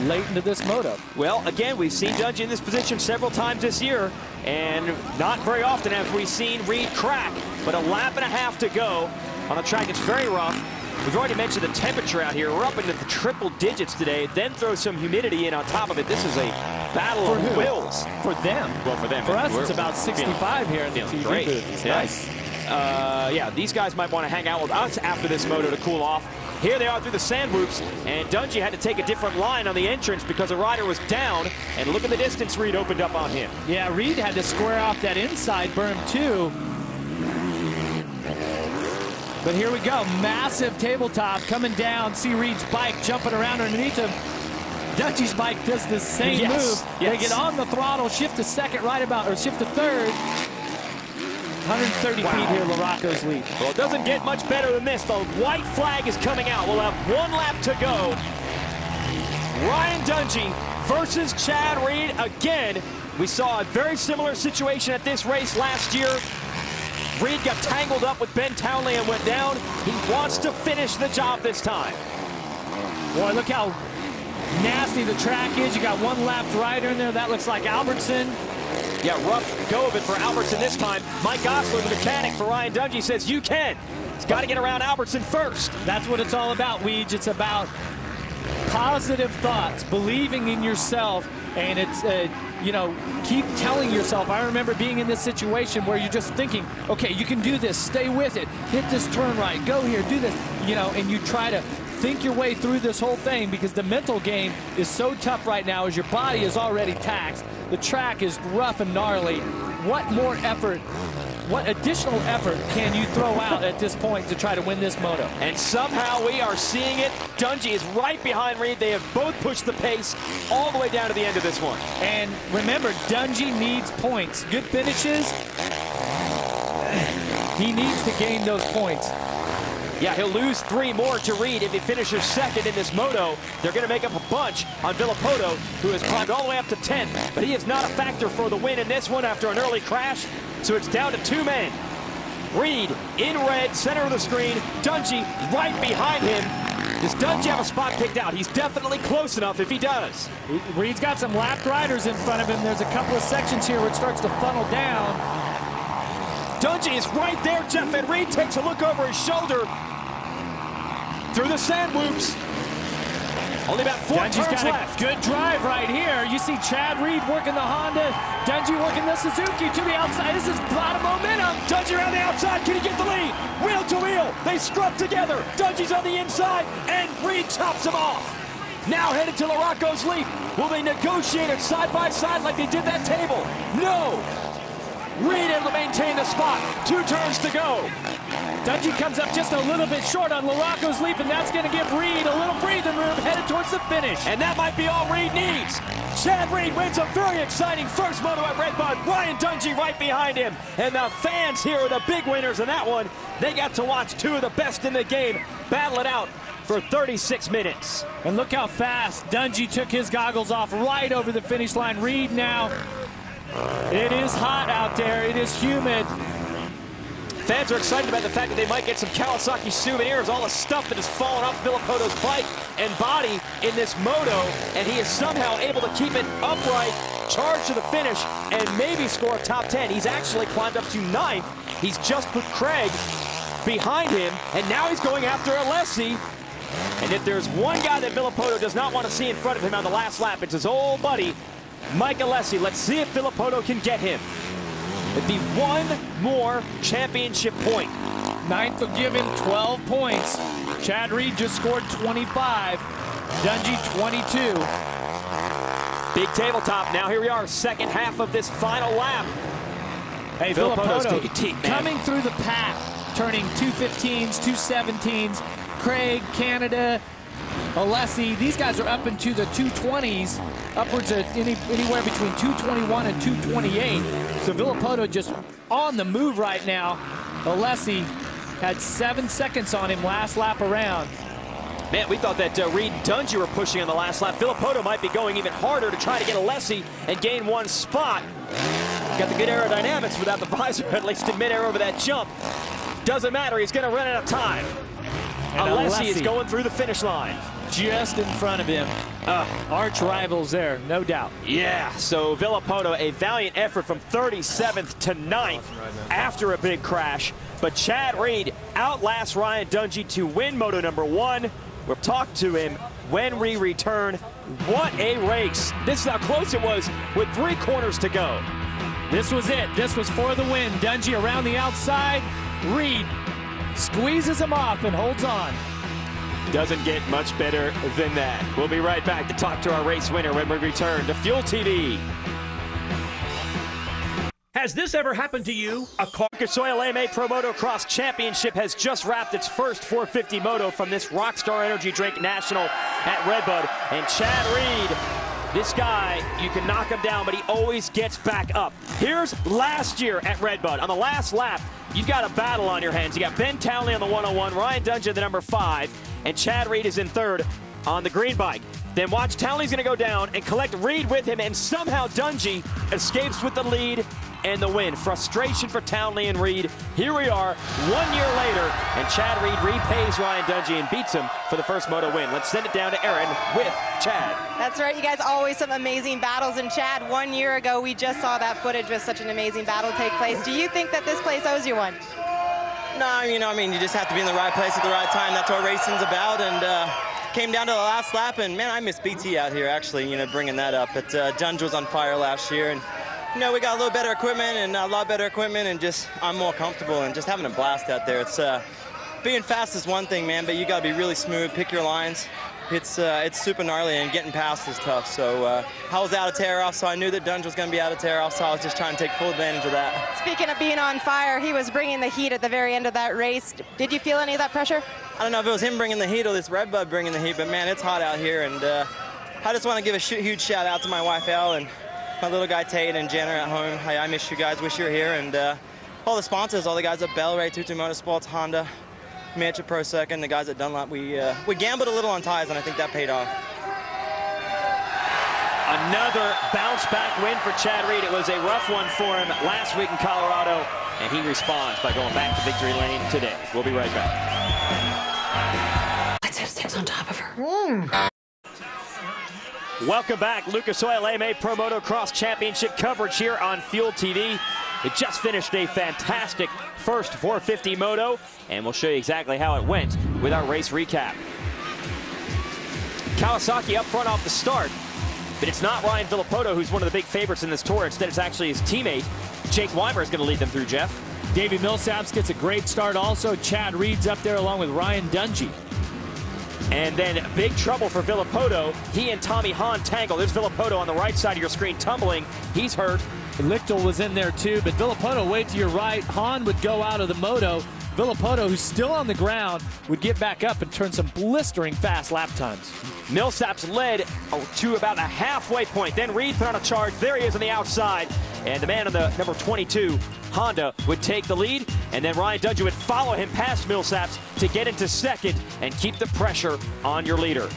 late into this moto. Well, again, we've seen Dungey in this position several times this year, and not very often have we seen Reed crack. But a lap and a half to go on a track that's very rough. We've already mentioned the temperature out here. We're up into the triple digits today. Then throw some humidity in on top of it. This is a battle of wills. For them. Well, for them. For us, it's about 65 here in the TV booth. It's nice. Yeah, these guys might want to hang out with us after this moto to cool off. Here they are through the sand whoops, and Dungey had to take a different line on the entrance because the rider was down, and look at the distance Reed opened up on him. Yeah, Reed had to square off that inside berm, too. But here we go, massive tabletop coming down. See Reed's bike jumping around underneath him. Dungey's bike does the same move. They get on the throttle, shift to second, or shift to third. 130 feet here, Larocco's lead. Well, it doesn't get much better than this. The white flag is coming out. We'll have 1 lap to go. Ryan Dungey versus Chad Reed again. We saw a very similar situation at this race last year. Reed got tangled up with Ben Townley and went down. He wants to finish the job this time. Boy, look how nasty the track is. You got 1 lapped rider in there. That looks like Albertson. Yeah, rough go of it for Albertson this time. Mike Osler, the mechanic for Ryan Dungey, says you can. He's got to get around Albertson first. That's what it's all about, Weege. It's about positive thoughts, believing in yourself, and it's, you know, keep telling yourself. I remember being in this situation where you're just thinking, okay, you can do this, stay with it, hit this turn right, go here, do this, you know, and you try to think your way through this whole thing because the mental game is so tough right now as your body is already taxed. The track is rough and gnarly. What more effort, what additional effort can you throw out at this point to try to win this moto? And somehow we are seeing it. Dungey is right behind Reed. They have both pushed the pace all the way down to the end of this one. And remember, Dungey needs points. Good finishes. He needs to gain those points. Yeah, he'll lose 3 more to Reed if he finishes second in this moto. They're going to make up a bunch on Villopoto, who has climbed all the way up to 10th. But he is not a factor for the win in this one after an early crash. So it's down to 2 men. Reed in red, center of the screen. Dungey right behind him. Does Dungey have a spot picked out? He's definitely close enough if he does. Reed's got some lapped riders in front of him. There's a couple of sections here where it starts to funnel down. Dungey is right there, Jeff, and Reed takes a look over his shoulder through the sand whoops. Only about 4 Dungey's turns got left. A good drive right here. You see Chad Reed working the Honda, Dungey working the Suzuki to the outside. This is a lot of momentum. Dungey around the outside. Can he get the lead? Wheel to wheel. They scrub together. Dungey's on the inside, and Reed chops him off. Now headed to Larocco's leap. Will they negotiate it side by side like they did that table? No. Reed able to maintain the spot. 2 turns to go. Dungey comes up just a little bit short on Larocco's leap, and that's going to give Reed a little breathing room headed towards the finish. And that might be all Reed needs. Chad Reed wins a very exciting first moto at Redbud. Ryan Dungey right behind him. And the fans here are the big winners in that one. They got to watch 2 of the best in the game battle it out for 36 minutes. And look how fast Dungey took his goggles off right over the finish line. Reed now, it is hot out there. It is humid. Fans are excited about the fact that they might get some Kawasaki souvenirs, all the stuff that has fallen off Villopoto's bike and body in this moto, and he is somehow able to keep it upright, charge to the finish, and maybe score a top 10. He's actually climbed up to 9th. He's just put Craig behind him, and now he's going after Alessi. And if there's one guy that Villopoto does not want to see in front of him on the last lap, it's his old buddy, Mike Alessi. Let's see if Villopoto can get him. It'd be 1 more championship point. 9th will give him 12 points. Chad Reed just scored 25. Dungey 22. Big tabletop. Now here we are, second half of this final lap. Hey, Villopoto coming through the pack, turning 215s, 217s. Craig, Canada, Alessi, these guys are up into the 220s, upwards of anywhere between 221 and 228. So Villopoto just on the move right now. Alessi had 7 seconds on him last lap around. Man, we thought that Reed and Dungey were pushing on the last lap. Villopoto might be going even harder to try to get Alessi and gain 1 spot. Got the good aerodynamics without the visor, at least in midair over that jump. Doesn't matter, he's going to run out of time. And Alessi is going through the finish line. Just in front of him. Arch rivals there, no doubt. Yeah, so Villopoto, a valiant effort from 37th to 9th after a big crash. But Chad Reed outlasts Ryan Dungey to win moto number 1. We'll talk to him when we return. What a race. This is how close it was with 3 corners to go. This was it. This was for the win. Dungey around the outside. Reed squeezes him off and holds on. Doesn't get much better than that. We'll be right back to talk to our race winner when we return to Fuel TV. Has this ever happened to you? A car. Lucas Oil AMA Pro Motocross Championship has just wrapped its first 450 moto from this Rockstar Energy Drink National at Redbud. And Chad Reed, this guy, you can knock him down, but he always gets back up. Here's last year at Redbud. On the last lap, you've got a battle on your hands. You got Ben Townley on the 101, Ryan Dungey the number 5, and Chad Reed is in third on the green bike. Then watch, Townley's gonna go down and collect Reed with him, and somehow Dungey escapes with the lead and the win. Frustration for Townley and Reed. Here we are 1 year later, and Chad Reed repays Ryan Dungey and beats him for the first moto win. Let's send it down to Aaron with Chad. That's right, you guys, always some amazing battles. And Chad, 1 year ago, we just saw that footage with such an amazing battle take place. Do you think that this place owes you one? No, you just have to be in the right place at the right time. That's what racing's about. And came down to the last lap, and man, I miss BT out here, actually, bringing that up. But Dungey was on fire last year, and we got a little better equipment and a lot better equipment, and just I'm more comfortable and just having a blast out there. It's being fast is one thing, man, but you got to be really smooth, pick your lines. It's super gnarly, and getting past is tough. So I was out of tear-off, so I knew that Dungey was going to be out of tear-off, so I was just trying to take full advantage of that. Speaking of being on fire, he was bringing the heat at the very end of that race. Did you feel any of that pressure? I don't know if it was him bringing the heat or this Redbud bringing the heat, but man, it's hot out here, and I just want to give a huge shout out to my wife, Elle, and my little guy, Tate, and Jenner at home. I miss you guys, wish you were here, and all the sponsors, all the guys at Bellray, TwoTwo Motorsports, Honda, Mitch at Pro Second, the guys at Dunlop. We gambled a little on tires, and I think that paid off. Another bounce-back win for Chad Reed. It was a rough one for him last week in Colorado, and he responds by going back to victory lane today. We'll be right back. Let's have sex on top of her. Welcome back. Lucas Oil AMA Pro Motocross Championship coverage here on Fuel TV. It just finished a fantastic first 450 moto, and we'll show you exactly how it went with our race recap. Kawasaki up front off the start, but it's not Ryan Villopoto who's one of the big favorites in this tour. Instead, it's actually his teammate, Jake Weimer, is going to lead them through, Jeff. Davi Millsaps gets a great start also. Chad Reed's up there along with Ryan Dungey. And then big trouble for Villopoto. He and Tommy Hahn tangle. There's Villopoto on the right side of your screen tumbling. He's hurt. Lichtel was in there too, but Villopoto way to your right. Hahn would go out of the moto. Villopoto, who's still on the ground, would get back up and turn some blistering fast lap times. Millsaps led to about a halfway point. Then Reed put on a charge. There he is on the outside. And the man on the number 22, Honda, would take the lead. And then Ryan Dungey would follow him past Millsaps to get into second and keep the pressure on your leader.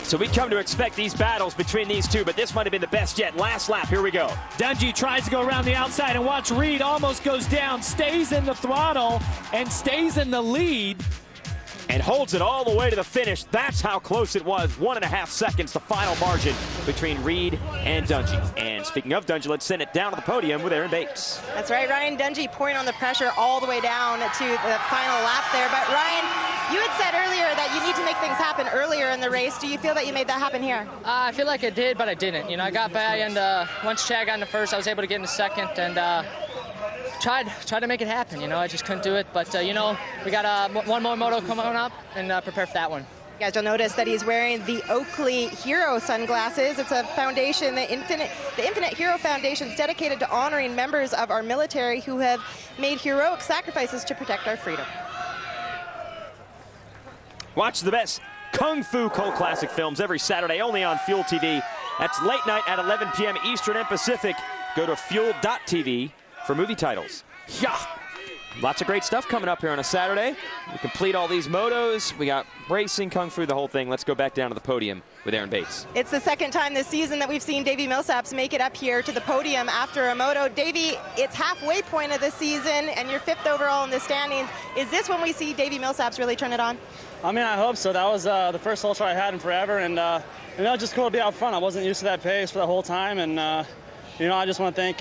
So we come to expect these battles between these two, but this might have been the best yet. Last lap, here we go. Dungey tries to go around the outside, and watch Reed almost goes down, stays in the throttle, and stays in the lead. And holds it all the way to the finish. That's how close it was. 1.5 seconds, the final margin between Reed and Dungey. And speaking of Dungey, let's send it down to the podium with Aaron Bates. That's right, Ryan Dungey pouring on the pressure all the way down to the final lap there. But Ryan, you had said earlier that you need to make things happen earlier in the race. Do you feel that you made that happen here? I feel like I did, but I didn't. I got by, and once Chad got into first, I was able to get into second, and tried to make it happen. I just couldn't do it. But we got one more moto coming up, and prepare for that one. You guys will notice that he's wearing the Oakley Hero sunglasses. It's a foundation, the Infinite Hero Foundation is dedicated to honoring members of our military who have made heroic sacrifices to protect our freedom. Watch the best Kung Fu Cult Classic films every Saturday, only on Fuel TV. That's late night at 11 p.m. Eastern and Pacific. Go to fuel.tv for movie titles. Yeah. Lots of great stuff coming up here on a Saturday. We complete all these motos. We got racing, Kung Fu, the whole thing. Let's go back down to the podium with Aaron Bates. It's the second time this season that we've seen Davi Millsaps make it up here to the podium after a moto. Davi, it's halfway point of the season, and you're 5th overall in the standings. Is this when we see Davi Millsaps really turn it on? I hope so. That was the first ultra I had in forever, and it was just cool to be out front. I wasn't used to that pace for the whole time, and I just want to thank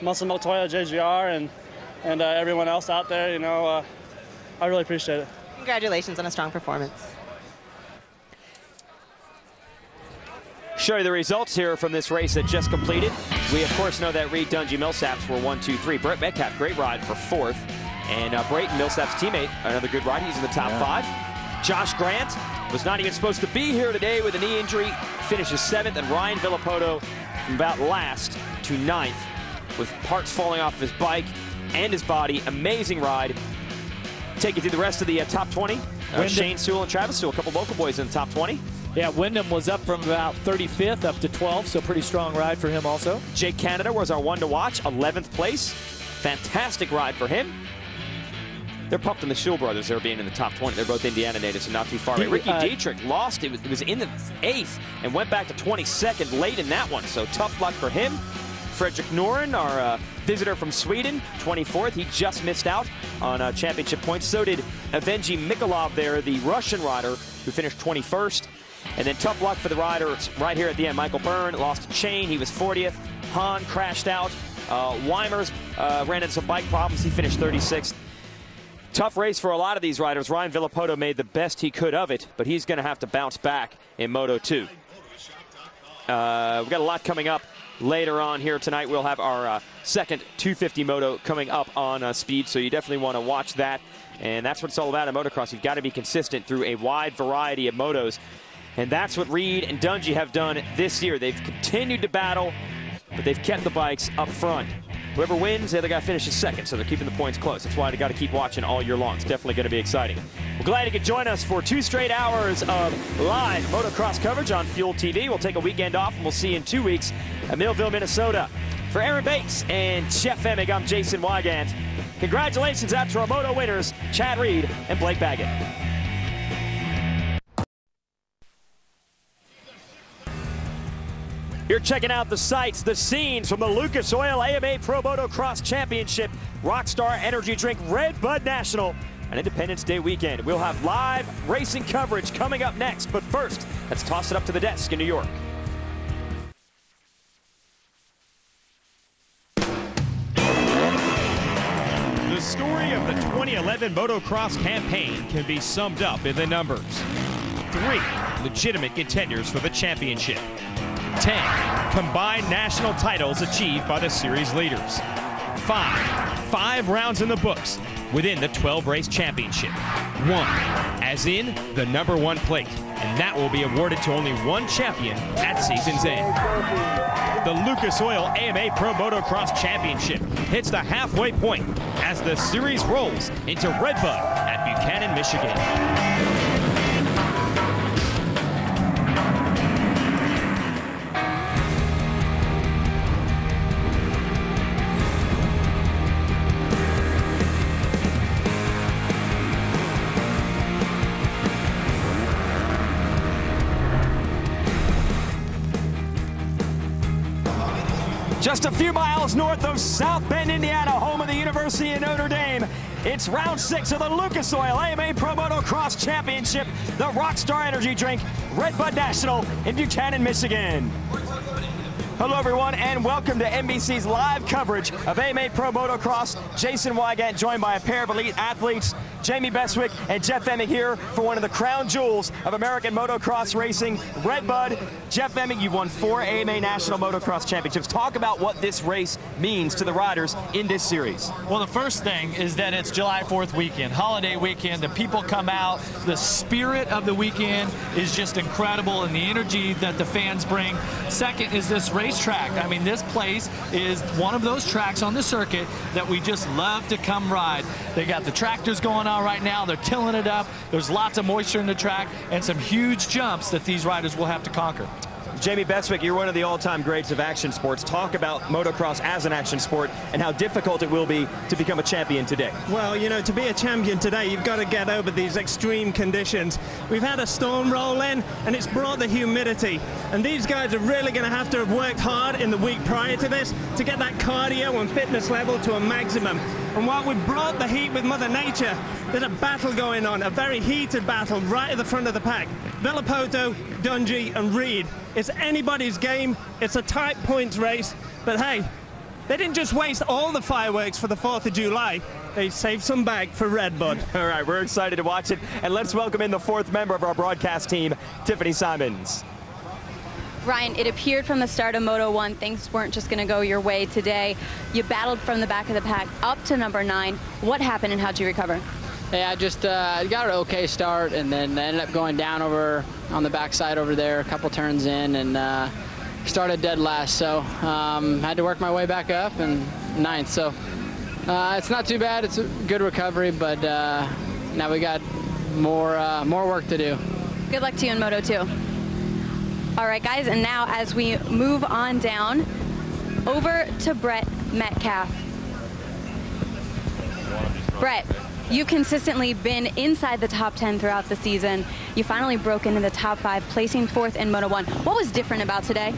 Muscle Montoya, JGR, and everyone else out there. I really appreciate it. Congratulations on a strong performance. Show you the results here from this race that just completed. We, of course, know that Reed, Dungey, Millsaps were 1, 2, 3. Brett Metcalfe, great ride for 4th. And Brayton, Millsaps' teammate, another good ride. He's in the top 5. Josh Grant was not even supposed to be here today with a knee injury. Finishes 7th. And Ryan Villopoto from about last to 9th with parts falling off of his bike and his body. Amazing ride. Take you through the rest of the top 20. Shane Sewell and Travis Sewell, a couple local boys in the top 20. Yeah, Wyndham was up from about 35th up to 12th, so pretty strong ride for him also. Jake Canada was our one to watch, 11th place. Fantastic ride for him. They're pumped in the Sewell brothers. They're being in the top 20. They're both Indiana natives, so not too far away. Ricky Dietrich lost. It was in the 8th and went back to 22nd late in that one, so tough luck for him. Fredrik Noren, our visitor from Sweden, 24th. He just missed out on championship points. So did Evgeny Mikolov there, the Russian rider, who finished 21st. And then tough luck for the riders right here at the end. Michael Byrne lost a chain. He was 40th. Hahn crashed out. Weimers ran into some bike problems. He finished 36th. Tough race for a lot of these riders. Ryan Villopoto made the best he could of it, but he's going to have to bounce back in Moto 2. We've got a lot coming up later on here tonight. We'll have our second 250 Moto coming up on speed, so you definitely want to watch that. And that's what it's all about in motocross. You've got to be consistent through a wide variety of motos. And that's what Reed and Dungey have done this year. They've continued to battle, but they've kept the bikes up front. Whoever wins, the other guy finishes second, so they're keeping the points close. That's why they got to keep watching all year long. It's definitely going to be exciting. We're glad you could join us for 2 straight hours of live motocross coverage on Fuel TV. We'll take a weekend off, and we'll see you in 2 weeks at Millville, Minnesota. For Aaron Bates and Jeff Emig, I'm Jason Wygant. Congratulations out to our moto winners, Chad Reed and Blake Baggett. You're checking out the sights, the scenes from the Lucas Oil AMA Pro Motocross Championship Rockstar Energy Drink Red Bud National on Independence Day weekend. We'll have live racing coverage coming up next, but first, let's toss it up to the desk in New York. The story of the 2011 motocross campaign can be summed up in the numbers. 3 legitimate contenders for the championship. 10 combined national titles achieved by the series leaders. 5 rounds in the books within the 12-race championship. 1, as in the #1 plate, and that will be awarded to only one champion at season's end. The Lucas Oil AMA Pro Motocross Championship hits the halfway point as the series rolls into Red Bud at Buchanan, Michigan. Just a few miles north of South Bend, Indiana, home of the University of Notre Dame. It's round 6 of the Lucas Oil AMA Pro Motocross Championship, the Rockstar Energy Drink, Red Bud National in Buchanan, Michigan. Hello, everyone, and welcome to NBC's live coverage of AMA Pro Motocross. Jason Wygant, joined by a pair of elite athletes, Jamie Beswick and Jeff Emig, here for one of the crown jewels of American motocross racing, Red Bud. Jeff Emig, you've won 4 AMA National Motocross Championships. Talk about what this race means to the riders in this series. Well, the first thing is that it's July 4th weekend, holiday weekend. The people come out. The spirit of the weekend is just incredible, and the energy that the fans bring. Second is this racetrack. I mean, this place is one of those tracks on the circuit that we just love to come ride. They got the tractors going on right now. They're tilling it up. There's lots of moisture in the track and some huge jumps that these riders will have to conquer. Jamie Beswick, you're one of the all-time greats of action sports. Talk about motocross as an action sport and how difficult it will be to become a champion today. Well, you know, to be a champion today, you've got to get over these extreme conditions. We've had a storm roll in, and it's brought the humidity. And these guys are really going to have worked hard in the week prior to this to get that cardio and fitness level to a maximum. And while we've brought the heat with Mother Nature, there's a battle going on, a very heated battle right at the front of the pack. Villopoto, Dungey, and Reed. It's anybody's game. It's a tight points race. But hey, they didn't just waste all the fireworks for the 4th of July. They saved some back for Red Bud. All right, we're excited to watch it. And let's welcome in the 4th member of our broadcast team, Tiffany Simons. Ryan, it appeared from the start of Moto 1 things weren't just going to go your way today. You battled from the back of the pack up to #9. What happened and how'd you recover? Yeah, I just got an okay start, and then ended up going down over on the backside over there, a couple turns in, and started dead last, so had to work my way back up and 9th. So it's not too bad. It's a good recovery, but now we got more work to do. Good luck to you in Moto 2. All right, guys, and now as we move on down, over to Brett Metcalfe. Brett, you've consistently been inside the top 10 throughout the season. You finally broke into the top 5, placing 4th in Moto 1. What was different about today?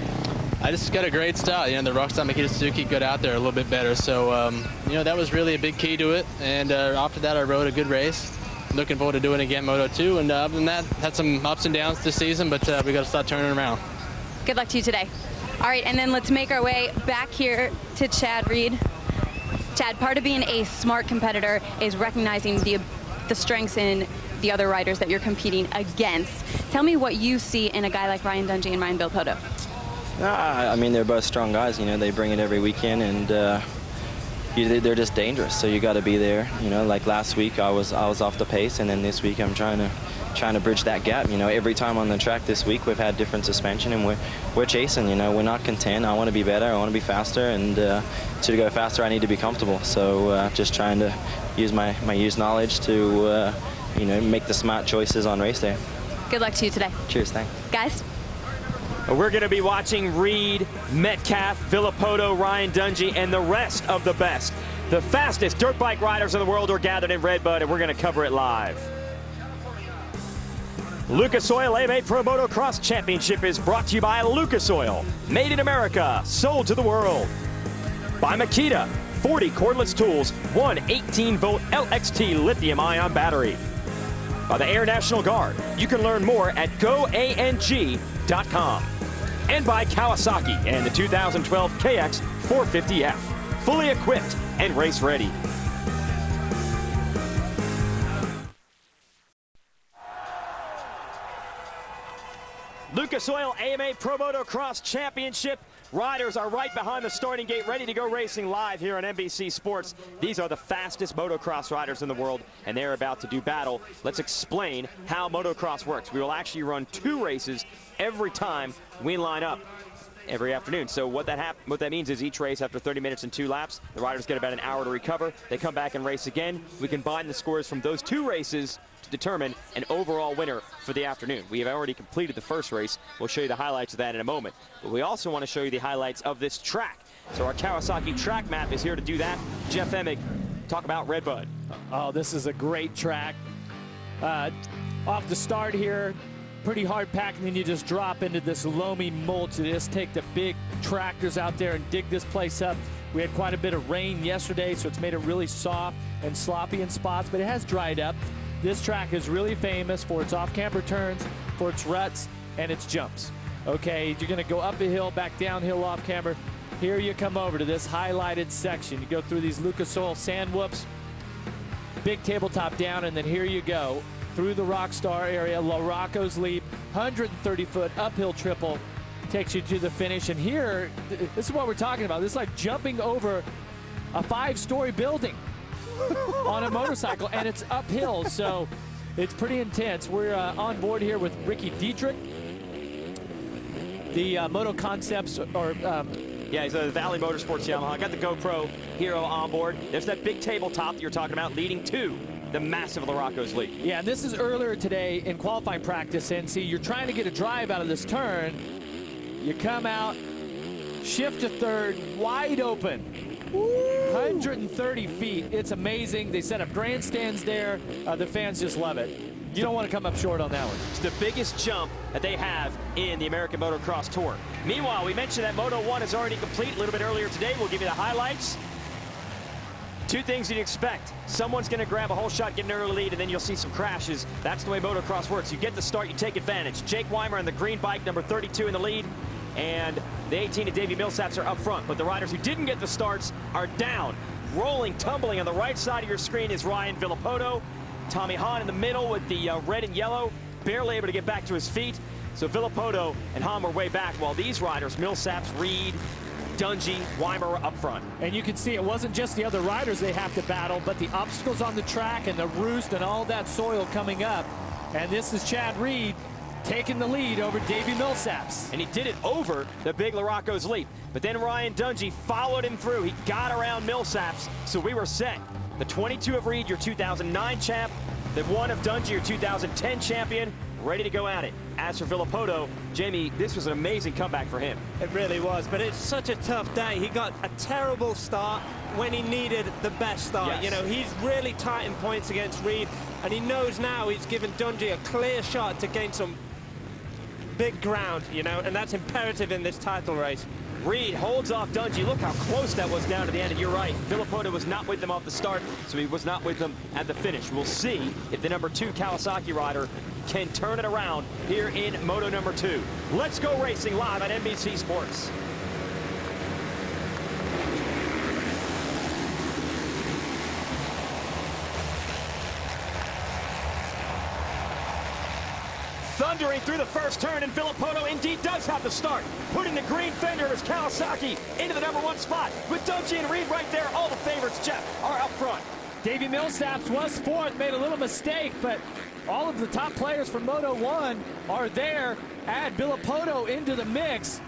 I just got a great style. You know, the Rockstar Makita Suzuki got out there a little bit better, so you know, that was really a big key to it. And after that, I rode a good race. Looking forward to doing it again Moto 2, and other than that, had some ups and downs this season, but we got to start turning around. Good luck to you today. All right, and then let's make our way back here to Chad Reed. Chad, part of being a smart competitor is recognizing the strengths in the other riders that you're competing against. Tell me what you see in a guy like Ryan Dungey and Ryan Villopoto. I mean, they're both strong guys. You know, they bring it every weekend, and they're just dangerous. So you got to be there. You know, like last week, I was off the pace, and then this week I'm trying to bridge that gap. You know, every time on the track this week, we've had different suspension, and we're chasing. You know, we're not content. I want to be better. I want to be faster, and to go faster, I need to be comfortable. So just trying to use my used knowledge to you know, make the smart choices on race day. Good luck to you today. Cheers, thanks. Guys. We're going to be watching Reed, Metcalfe, Villopoto, Ryan Dungey, and the rest of the best. The fastest dirt bike riders in the world are gathered in Redbud, and we're going to cover it live. Lucas Oil AMA Pro Motocross Championship is brought to you by Lucas Oil. Made in America, sold to the world. By Makita, 40 cordless tools, one 18-volt LXT lithium-ion battery. By the Air National Guard. You can learn more at goang.com. And by Kawasaki and the 2012 KX 450F. Fully equipped and race ready. Lucas Oil AMA Pro Motocross Championship. Riders are right behind the starting gate, ready to go racing live here on NBC Sports. These are the fastest motocross riders in the world, and they're about to do battle. Let's explain how motocross works. We will actually run 2 races every time we line up every afternoon. So what that means is each race after 30 minutes and 2 laps, the riders get about an hour to recover. They come back and race again. We combine the scores from those 2 races to determine an overall winner for the afternoon. We have already completed the first race. We'll show you the highlights of that in a moment. But we also want to show you the highlights of this track. So our Kawasaki track map is here to do that. Jeff Emig, talk about Redbud. Oh, this is a great track. Off the start here, pretty hard pack, and then you just drop into this loamy mulch. You just take the big tractors out there and dig this place up. We had quite a bit of rain yesterday, so it's made it really soft and sloppy in spots, but it has dried up. This track is really famous for its off-camber turns, for its ruts, and its jumps. Okay, you're gonna go up a hill, back downhill off-camber. Here you come over to this highlighted section. You go through these Lucas Oil sand whoops, big tabletop down, and then here you go through the Rockstar area, La Rocco's Leap, 130-foot uphill triple, takes you to the finish. And here, this is what we're talking about. This is like jumping over a 5-story building on a motorcycle, and it's uphill, so it's pretty intense. We're on board here with Ricky Dietrich. The Moto Concepts, or yeah, he's a Valley Motorsports Yamaha. Got the GoPro Hero on board. There's that big tabletop that you're talking about, leading to the massive La Rocco's Leap. Yeah, this is earlier today in qualifying practice, and see, you're trying to get a drive out of this turn. You come out, shift to third, wide open. 130 feet. It's amazing. They set up grandstands there. The fans just love it. You don't want to come up short on that one. It's the biggest jump that they have in the American Motocross Tour. Meanwhile, we mentioned that Moto 1 is already complete a little bit earlier today. We'll give you the highlights. 2 things you'd expect. Someone's going to grab a whole shot, get an early lead, and then you'll see some crashes. That's the way motocross works. You get the start, you take advantage. Jake Weimer on the green bike, number 32 in the lead. And the 18 and Davi Millsaps are up front, but the riders who didn't get the starts are down. Rolling, tumbling on the right side of your screen is Ryan Villopoto. Tommy Hahn in the middle with the red and yellow, barely able to get back to his feet. So Villopoto and Hahn were way back, while these riders, Millsaps, Reed, Dungey, Weimer were up front. And you can see it wasn't just the other riders they have to battle, but the obstacles on the track and the roost and all that soil coming up. And this is Chad Reed taking the lead over Davi Millsaps. And he did it over the big Larocco's leap. But then Ryan Dungey followed him through. He got around Millsaps, so we were set. The 22 of Reed, your 2009 champ. The 1 of Dungey, your 2010 champion. Ready to go at it. As for Villopoto, Jamie, this was an amazing comeback for him. It really was, but it's such a tough day. He got a terrible start when he needed the best start. Yes. You know, he's really tight in points against Reed, and he knows now he's given Dungey a clear shot to gain some big ground, you know, and that's imperative in this title race. Reed holds off Dungey. Look how close that was down to the end, and you're right. Villopoto was not with them off the start, so he was not with them at the finish. We'll see if the number 2 Kawasaki rider can turn it around here in Moto number 2. Let's go racing live on NBC Sports. Thundering through the first turn, and Villopoto indeed does have the start, putting the green fender of his Kawasaki into the number 1 spot. With Dungey and Reed right there, all the favorites, Jeff, are up front. Davi Millsaps was 4th, made a little mistake, but all of the top players from Moto 1 are there. Add Villopoto into the mix.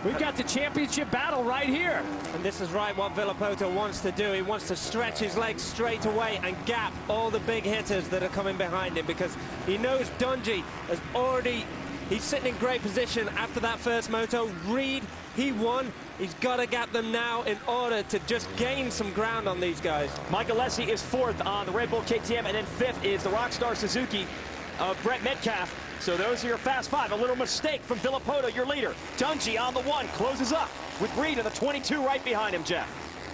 We've got the championship battle right here. And this is right what Villopoto wants to do. He wants to stretch his legs straight away and gap all the big hitters that are coming behind him, because he knows Dungey has already, he's sitting in great position after that first moto. Reed, he won. He's got to gap them now in order to just gain some ground on these guys. Mike Alessi is 4th on the Red Bull KTM, and then 5th is the Rockstar Suzuki of Brett Metcalfe. So those are your fast 5. A little mistake from Villopoto, your leader. Dungey on the 1, closes up with Reed in the 22 right behind him, Jeff.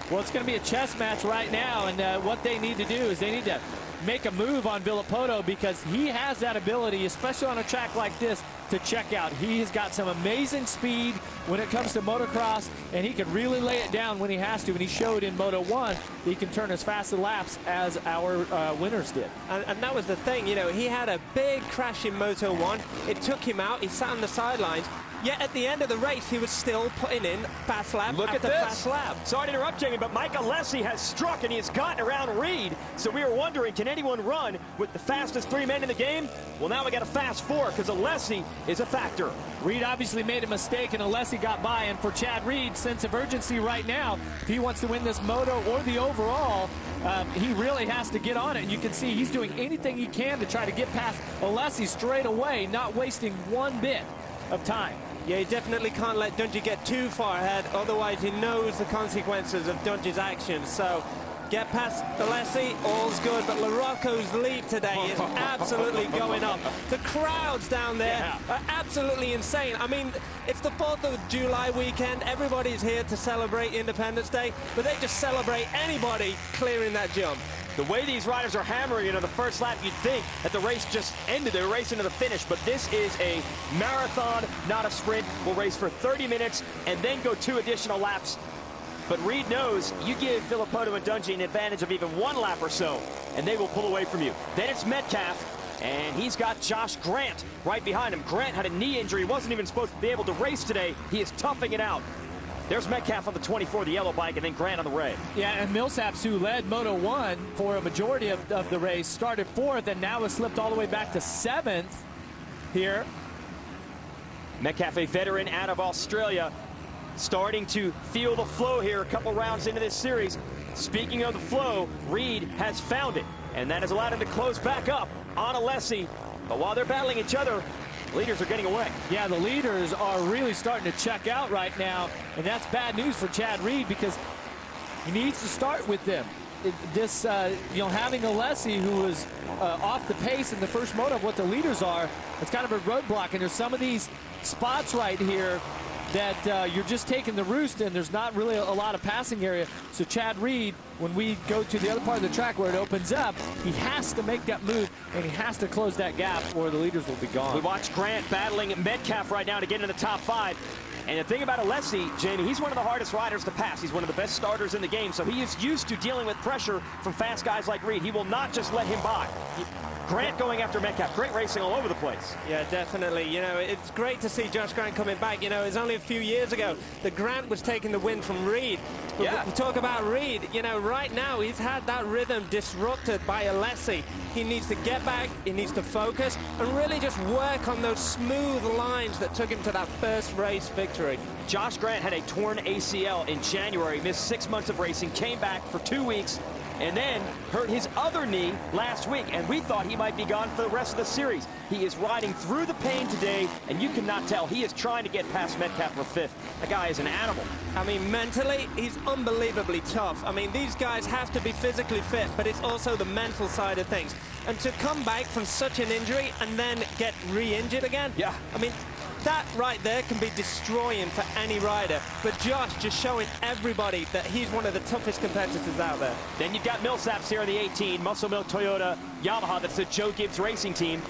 Well, it's going to be a chess match right now, and what they need to do is they need to make a move on Villopoto, because he has that ability, especially on a track like this, to check out. He has got some amazing speed when it comes to motocross, and he can really lay it down when he has to, and he showed in Moto 1 he can turn as fast laps as our winners did. And that was the thing, you know, he had a big crash in Moto 1. It took him out. He sat on the sidelines. Yet at the end of the race, he was still putting in fast lap Look after at this. fast lap. Sorry to interrupt, Jamie, but Mike Alessi has struck, and he has gotten around Reed. So we were wondering, can anyone run with the fastest 3 men in the game? Well, now we got a fast 4, because Alessi is a factor. Reed obviously made a mistake, and Alessi got by. And for Chad Reed, sense of urgency right now, if he wants to win this moto or the overall, he really has to get on it. And you can see he's doing anything he can to try to get past Alessi straight away, not wasting one bit of time. Yeah, he definitely can't let Dungey get too far ahead, otherwise he knows the consequences of Dungey's actions. So get past Alessi, all's good, but Larocco's lead today is absolutely going up. The crowds down there are absolutely insane. I mean, it's the 4th of July weekend. Everybody's here to celebrate Independence Day, but they just celebrate anybody clearing that jump. The way these riders are hammering into the first lap, you'd think that the race just ended. They're racing to the finish, but this is a marathon, not a sprint. We'll race for 30 minutes and then go 2 additional laps. But Reed knows you give Villopoto and Dungey an advantage of even 1 lap or so, and they will pull away from you. Then it's Metcalfe, and he's got Josh Grant right behind him. Grant had a knee injury, wasn't even supposed to be able to race today. He is toughing it out. There's Metcalfe on the 24, the yellow bike, and then Grant on the red. Yeah, and Millsaps, who led Moto 1 for a majority of the race, started 4th and now has slipped all the way back to 7th here. Metcalfe, a veteran out of Australia, starting to feel the flow here a couple rounds into this series. Speaking of the flow, Reed has found it, and that has allowed him to close back up on Alessi. But while they're battling each other, leaders are getting away. Yeah, the leaders are really starting to check out right now, and that's bad news for Chad Reed, because he needs to start with them. Having Alessi, who was off the pace in the first moto of what the leaders are, it's kind of a roadblock, and there's some of these spots right here that you're just taking the roost in. There's not really a lot of passing area. So Chad Reed, when we go to the other part of the track where it opens up, he has to make that move, and he has to close that gap, or the leaders will be gone. We watch Grant battling Metcalfe right now to get in the top 5. And the thing about Alessi, Jamie, he's one of the hardest riders to pass. He's one of the best starters in the game, so he is used to dealing with pressure from fast guys like Reed. He will not just let him by. Grant going after Metcalfe. Great racing all over the place. Yeah, definitely. You know, it's great to see Josh Grant coming back. You know, it's only a few years ago that Grant was taking the win from Reed. But yeah. We talk about Reed, you know, right now he's had that rhythm disrupted by Alessi. He needs to get back, he needs to focus, and really just work on those smooth lines that took him to that first race victory. Josh Grant had a torn ACL in January, missed 6 months of racing, came back for 2 weeks, and then hurt his other knee last week, and we thought he might be gone for the rest of the series. He is riding through the pain today, and you cannot tell. He is trying to get past Metcalfe for 5th. That guy is an animal. I mean, mentally, he's unbelievably tough. I mean, these guys have to be physically fit, but it's also the mental side of things. And to come back from such an injury and then get re-injured again, yeah. I mean, that right there can be destroying for any rider. But Josh just showing everybody that he's one of the toughest competitors out there. Then you've got Millsaps here in the 18, Muscle Milk Toyota Yamaha. That's the Joe Gibbs racing team.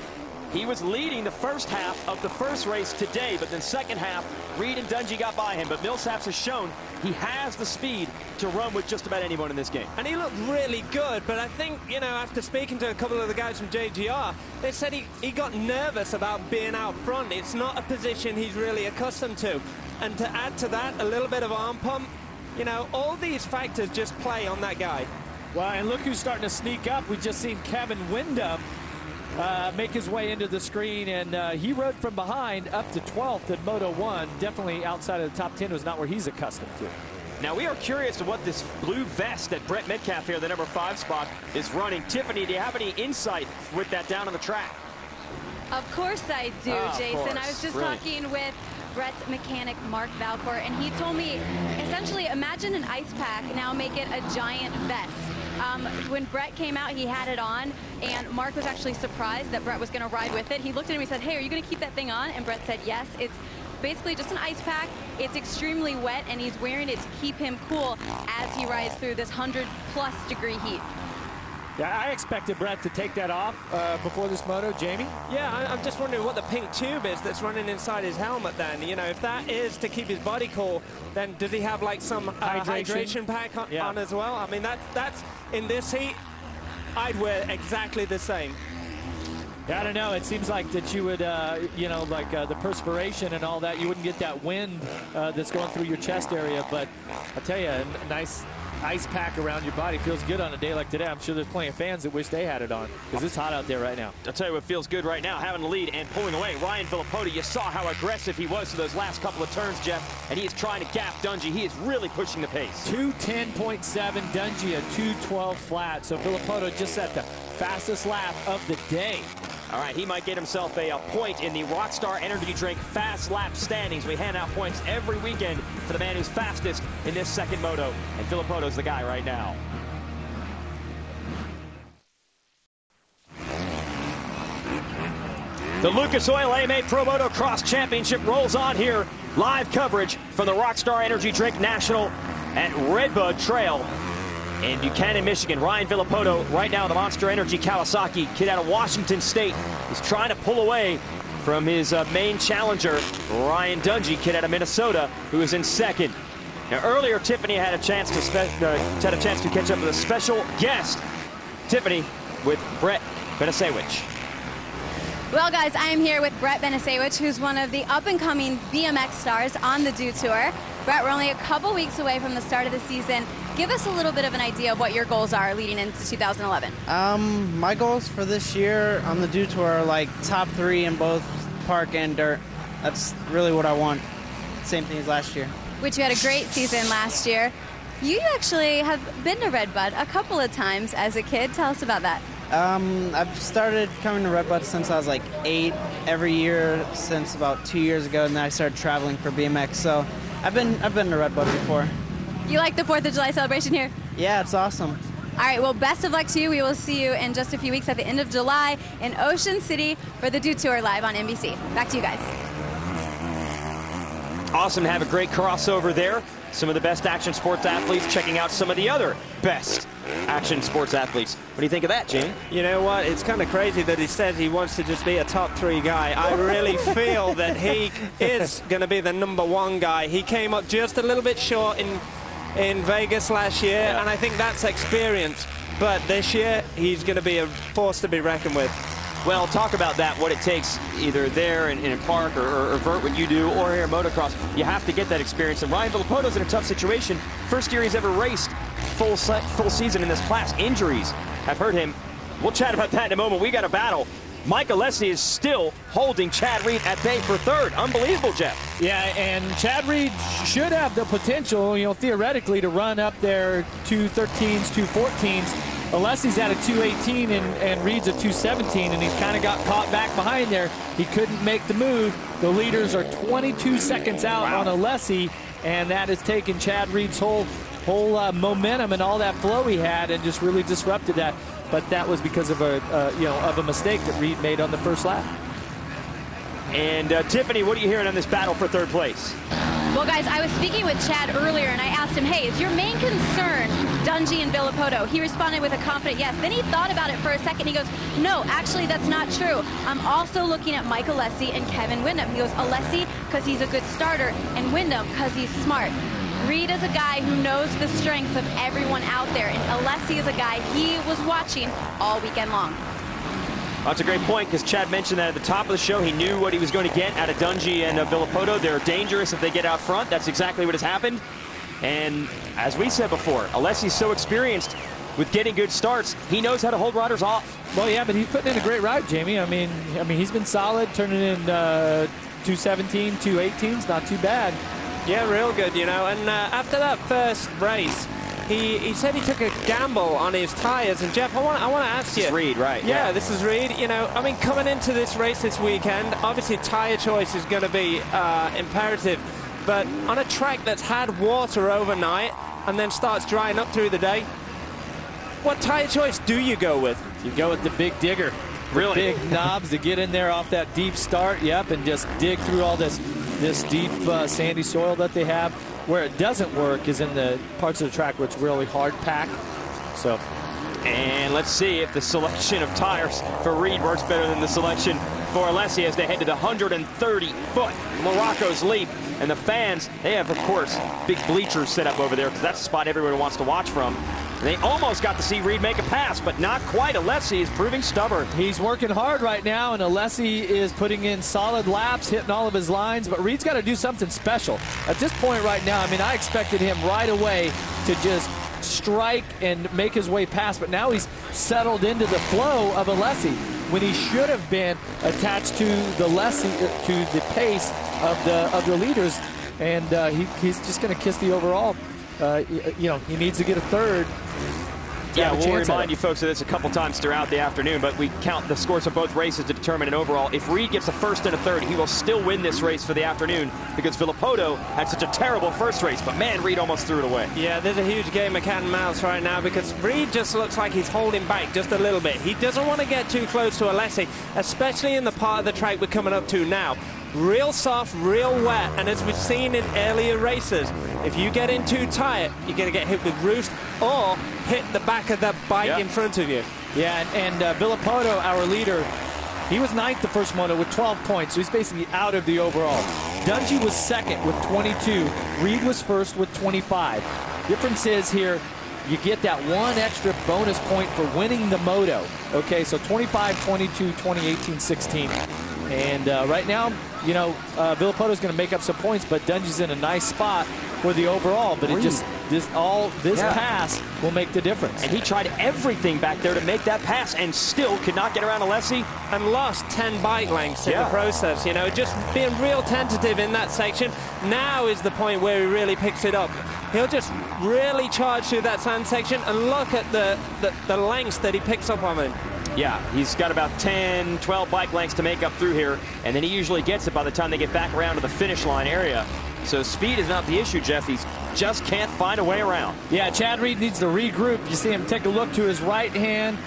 He was leading the first half of the first race today, but then second half, Reed and Dungey got by him. But Millsaps has shown he has the speed to run with just about anyone in this game. And he looked really good, but I think, you know, after speaking to a couple of the guys from JGR, they said he got nervous about being out front. It's not a position he's really accustomed to. And to add to that, a little bit of arm pump, you know, all these factors just play on that guy. Well, and look who's starting to sneak up. We've just seen Kevin Windham make his way into the screen, and he rode from behind up to 12th at Moto 1. Definitely outside of the top 10 was not where he's accustomed to. Now we are curious to what this blue vest that Brett Metcalfe here, the number 5 spot, is running. Tiffany, do you have any insight with that down on the track? Of course I do, Jason. I was just talking with Brett's mechanic, Mark Valcourt, and he told me, essentially, imagine an ice pack, now make it a giant vest. When Brett came out, he had it on, and Mark was actually surprised that Brett was going to ride with it. He looked at him and said, hey, are you going to keep that thing on? And Brett said, yes. It's basically just an ice pack. It's extremely wet, and he's wearing it to keep him cool as he rides through this 100-plus degree heat. Yeah, I expected Brett to take that off before this moto. Jamie? Yeah, I'm just wondering what the pink tube is that's running inside his helmet then. You know, if that is to keep his body cool, then does he have like some hydration pack on as well? I mean, that's in this heat, I'd wear exactly the same. Yeah, I don't know. It seems like that you would, you know, like the perspiration and all that, you wouldn't get that wind that's going through your chest area. But I'll tell you, a nice ice pack around your body feels good on a day like today. I'm sure there's plenty of fans that wish they had it on because it's hot out there right now. I'll tell you what feels good right now, having the lead and pulling away. Ryan Villopoto, you saw how aggressive he was for those last couple of turns, Jeff, and he is trying to gap Dungey. He is really pushing the pace. 2:10.7, Dungey a 2:12 flat. So Villopoto just at the fastest lap of the day. All right, he might get himself a point in the Rockstar Energy Drink Fast Lap Standings. We hand out points every weekend for the man who's fastest in this second moto, and Villopoto's the guy right now. The Lucas Oil AMA Pro Motocross Championship rolls on here. Live coverage from the Rockstar Energy Drink National at Redbud Trail in Buchanan, Michigan. Ryan Villopoto right now, the Monster Energy Kawasaki, kid out of Washington State, is trying to pull away from his main challenger, Ryan Dungey, kid out of Minnesota, who is in second. Now earlier, Tiffany had a chance to catch up with a special guest, Tiffany, with Brett Benasewicz. Well, guys, I am here with Brett Benasewicz, who's one of the up-and-coming BMX stars on the Dew Tour. Brett, we're only a couple weeks away from the start of the season. Give us a little bit of an idea of what your goals are leading into 2011. My goals for this year on the Dew Tour are like top 3 in both park and dirt. That's really what I want. Same thing as last year. Which you had a great season last year. You actually have been to Redbud a couple of times as a kid. Tell us about that. I've started coming to Redbud since I was like 8, every year since about 2 years ago, and then I started traveling for BMX. So I've been to Redbud before. You like the 4th of July celebration here? Yeah, it's awesome. All right, well, best of luck to you. We will see you in just a few weeks at the end of July in Ocean City for the Dew Tour live on NBC. Back to you guys. Awesome to have a great crossover there. Some of the best action sports athletes checking out some of the other best action sports athletes. What do you think of that, Jamie? You know what? It's kind of crazy that he says he wants to just be a top 3 guy. I really feel that he is going to be the #1 guy. He came up just a little bit short in Vegas last year, and I think that's experience. But this year, he's going to be a force to be reckoned with. Well, talk about that, what it takes either there in a park or Vert, what you do, or here at motocross. You have to get that experience. And Ryan Villopoto's in a tough situation. First year he's ever raced full season in this class. Injuries have hurt him. We'll chat about that in a moment. We got a battle. Mike Alessi is still holding Chad Reed at bay for 3rd. Unbelievable, Jeff. Yeah, and Chad Reed should have the potential, you know, theoretically, to run up there 213s, 214s. Alessi's at a 218 and Reed's a 217, and he's kind of got caught back behind there. He couldn't make the move. The leaders are 22 seconds out on Alessi, and that has taken Chad Reed's whole momentum and all that flow he had, and just really disrupted that. But that was because of a mistake that Reed made on the first lap. And Tiffany, what are you hearing on this battle for 3rd place? Well, guys, I was speaking with Chad earlier, and I asked him, hey, is your main concern Dungey and Villopoto? He responded with a confident yes. Then he thought about it for a second. He goes, no, actually, that's not true. I'm also looking at Mike Alessi and Kevin Windham. He goes, Alessi, because he's a good starter, and Windham, because he's smart. Reed is a guy who knows the strengths of everyone out there, and Alessi is a guy he was watching all weekend long. That's a great point, because Chad mentioned that at the top of the show. He knew what he was going to get out of Dungey and Villopoto. They're dangerous if they get out front. That's exactly what has happened. And as we said before, Alessi's so experienced with getting good starts. He knows how to hold riders off. Well, yeah, but he's putting in a great ride, Jamie. I mean, he's been solid, turning in 217, 218s, not too bad. Yeah, real good, you know. And after that first race, he said he took a gamble on his tires. And Jeff, I want to ask you. This is Reed, right? Yeah, this is Reed. You know, I mean, coming into this race this weekend, obviously tire choice is going to be imperative. But on a track that's had water overnight and then starts drying up through the day, what tire choice do you go with? You go with the big digger. Really? Big knobs to get in there off that deep start. Yep, and just dig through all this deep sandy soil that they have. Where it doesn't work is in the parts of the track where it's really hard packed. So, and let's see if the selection of tires for Reed works better than the selection for Alessi as they head to the 130-foot Morocco's Leap. And the fans, they have, of course, big bleachers set up over there because that's the spot everyone wants to watch from. And they almost got to see Reed make a pass, but not quite. Alessi is proving stubborn. He's working hard right now, and Alessi is putting in solid laps, hitting all of his lines, but Reed's got to do something special. At this point right now, I mean, I expected him right away to just strike and make his way past, but now he's settled into the flow of Alessi when he should have been attached to the pace of the leaders, and he's just going to kiss the overall. You know, he needs to get a 3rd. Yeah, we'll remind you folks of this a couple times throughout the afternoon, but we count the scores of both races to determine an overall. If Reed gets a 1st and a 3rd, he will still win this race for the afternoon because Villopoto had such a terrible first race, but man, Reed almost threw it away. Yeah, there's a huge game of cat and mouse right now because Reed just looks like he's holding back just a little bit. He doesn't want to get too close to Alessi, especially in the part of the track we're coming up to now. Real soft, real wet, and as we've seen in earlier races, if you get in too tight, you're going to get hit with roost or hit the back of the bike in front of you. Yeah, and Villopoto, our leader, he was 9th the first moto with 12 points, so he's basically out of the overall. Dungey was 2nd with 22. Reed was 1st with 25. Difference is here, you get that one extra bonus point for winning the moto. Okay, so 25, 22, 20, 18, 16. And right now, you know, Villopoto's going to make up some points, but Dungey's in a nice spot for the overall. But it just, this pass will make the difference. And he tried everything back there to make that pass and still could not get around Alessi. And lost 10 bike lengths in the process, you know, just being real tentative in that section. Now is the point where he really picks it up. He'll just really charge through that sand section and look at the lengths that he picks up on him. Yeah, he's got about 10, 12 bike lengths to make up through here, and then he usually gets it by the time they get back around to the finish line area. So speed is not the issue, Jeff. He just can't find a way around. Yeah, Chad Reed needs to regroup. You see him take a look to his right hand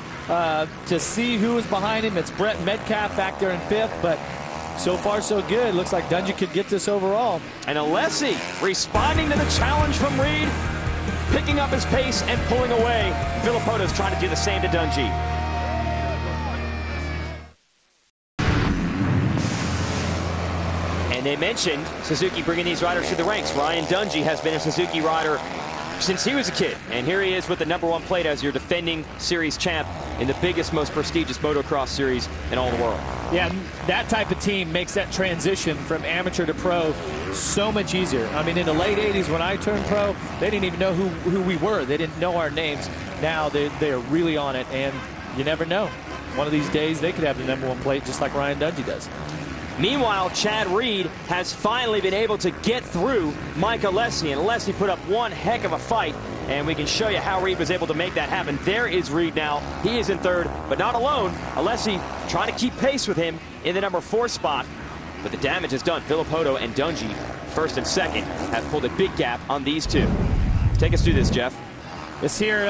to see who is behind him. It's Brett Metcalfe back there in 5th, but so far so good. Looks like Dungey could get this overall. And Alessi responding to the challenge from Reed. picking up his pace and pulling away. Villopoto's trying to do the same to Dungey. And they mentioned Suzuki bringing these riders to the ranks. Ryan Dungey has been a Suzuki rider since he was a kid. And here he is with the #1 plate as your defending series champ in the biggest, most prestigious motocross series in all the world. Yeah, that type of team makes that transition from amateur to pro so much easier. I mean, in the late 80s when I turned pro, they didn't even know who we were. They didn't know our names. Now they are really on it, and you never know. One of these days they could have the #1 plate just like Ryan Dungey does. Meanwhile, Chad Reed has finally been able to get through Mike Alessi, and Alessi put up one heck of a fight, and we can show you how Reed was able to make that happen. There is Reed now. He is in third, but not alone. Alessi trying to keep pace with him in the #4 spot, but the damage is done. Villopoto and Dungey, first and second, have pulled a big gap on these two. Take us through this, Jeff. This here,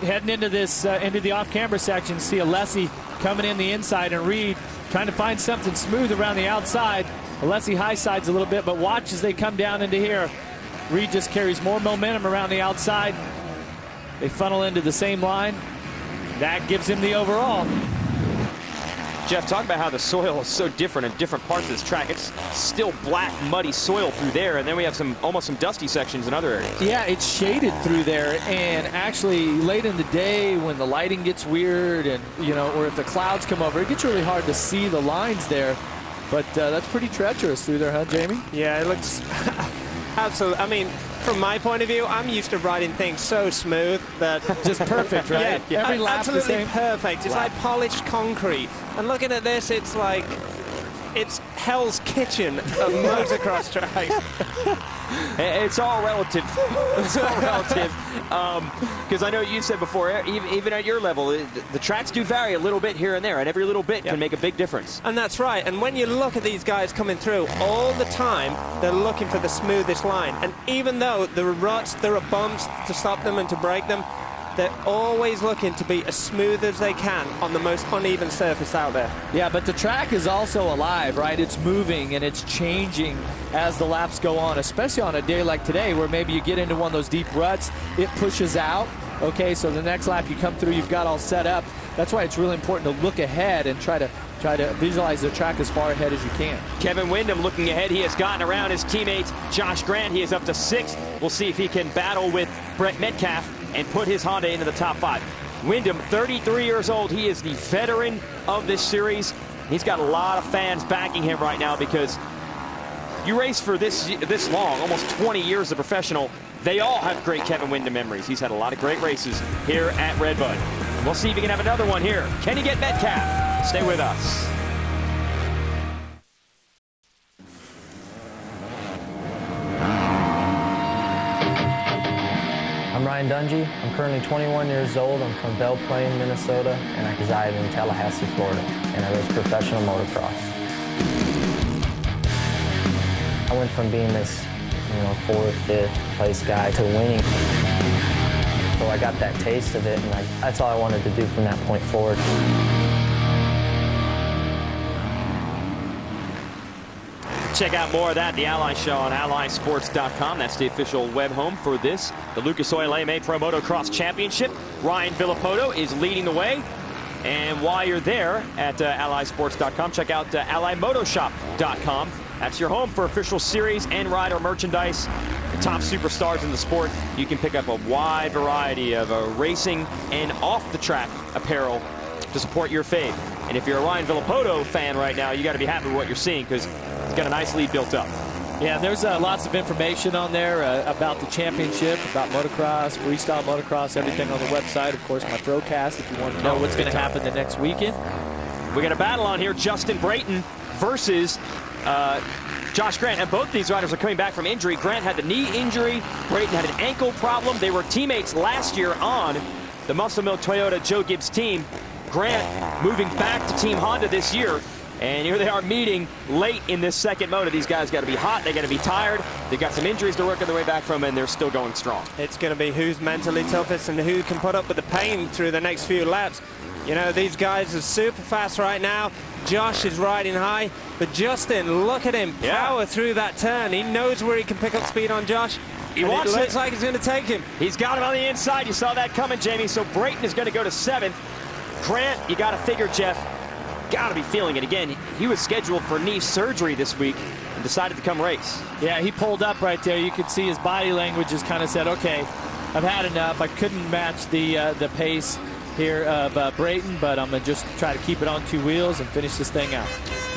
heading into this, into the off-camera section, see Alessi coming in the inside, and Reed trying to find something smooth around the outside. Alessi high sides a little bit, but watch as they come down into here. Reed just carries more momentum around the outside. They funnel into the same line. That gives him the overall. Jeff, talk about how the soil is so different in different parts of this track. It's still black, muddy soil through there, and then we have almost some dusty sections in other areas. Yeah, it's shaded through there, and actually late in the day when the lighting gets weird, and or if the clouds come over, it gets really hard to see the lines there. But that's pretty treacherous through there, huh, Jamie? Yeah, it looks absolutely. I mean, from my point of view, I'm used to riding things so smooth that just perfect, right? Yeah, every lap absolutely the same. Perfect. It's like polished concrete. And looking at this, it's like it's Hell's Kitchen of motocross tracks. It's all relative. It's all relative. Because I know you said before, even at your level, the tracks do vary a little bit here and there, and every little bit can make a big difference. And that's right. And when you look at these guys coming through, all the time, they're looking for the smoothest line. And even though there are ruts, there are bumps to stop them and to break them, they're always looking to be as smooth as they can on the most uneven surface out there. Yeah, but the track is also alive, right? It's moving and it's changing as the laps go on, especially on a day like today where maybe you get into one of those deep ruts, it pushes out. Okay, so the next lap you come through, you've got all set up. That's why it's really important to look ahead and try to visualize the track as far ahead as you can. Kevin Windham looking ahead. He has gotten around his teammate Josh Grant. He is up to 6th. We'll see if he can battle with Brett Metcalfe and put his Honda into the top 5. Windham, 33 years old. He is the veteran of this series. He's got a lot of fans backing him right now because you race for this long, almost 20 years as a professional. They all have great Kevin Windham memories. He's had a lot of great races here at Redbud. We'll see if he can have another one here. Can he get Metcalfe? Stay with us. I'm Ryan Dungey. I'm currently 21 years old. I'm from Belle Plaine, Minnesota, and I reside in Tallahassee, Florida, and I race professional motocross. I went from being this, 4th, 5th place guy to winning. So I got that taste of it, and that's all I wanted to do from that point forward. Check out more of that, the Ally Show on allysports.com. That's the official web home for this, the Lucas Oil AMA Pro Motocross Championship. Ryan Villopoto is leading the way. And while you're there at allysports.com, check out allymotoshop.com. That's your home for official series and rider merchandise. The top superstars in the sport. You can pick up a wide variety of racing and off-the-track apparel to support your faith. And if you're a Ryan Villopoto fan right now, you got to be happy with what you're seeing because he's got a nice lead built up. Yeah, there's lots of information on there about the championship, about motocross, freestyle motocross, everything on the website. Of course, my Throwcast if you want to know what's going to happen the next weekend. We got a battle on here, Justin Brayton versus Josh Grant, and both these riders are coming back from injury. Grant had the knee injury, Brayton had an ankle problem. They were teammates last year on the Muscle Milk Toyota Joe Gibbs team. Grant moving back to Team Honda this year, and here they are meeting late in this second moto. These guys got to be hot, they got to be tired, they've got some injuries to work their way back from, and they're still going strong. It's going to be who's mentally toughest and who can put up with the pain through the next few laps. These guys are super fast right now. Josh is riding high, but Justin, look at him power through that turn. He knows where he can pick up speed on Josh, He wants it. Looks like he's going to take him. He's got him on the inside. You saw that coming, Jamie. So Brayton is going to go to 7th. Grant, you got to figure, Jeff, got to be feeling it. Again, he was scheduled for knee surgery this week and decided to come race. Yeah, he pulled up right there. You could see his body language just kind of said, okay, I've had enough. I couldn't match the pace here of Brayton, but I'm going to just try to keep it on 2 wheels and finish this thing out.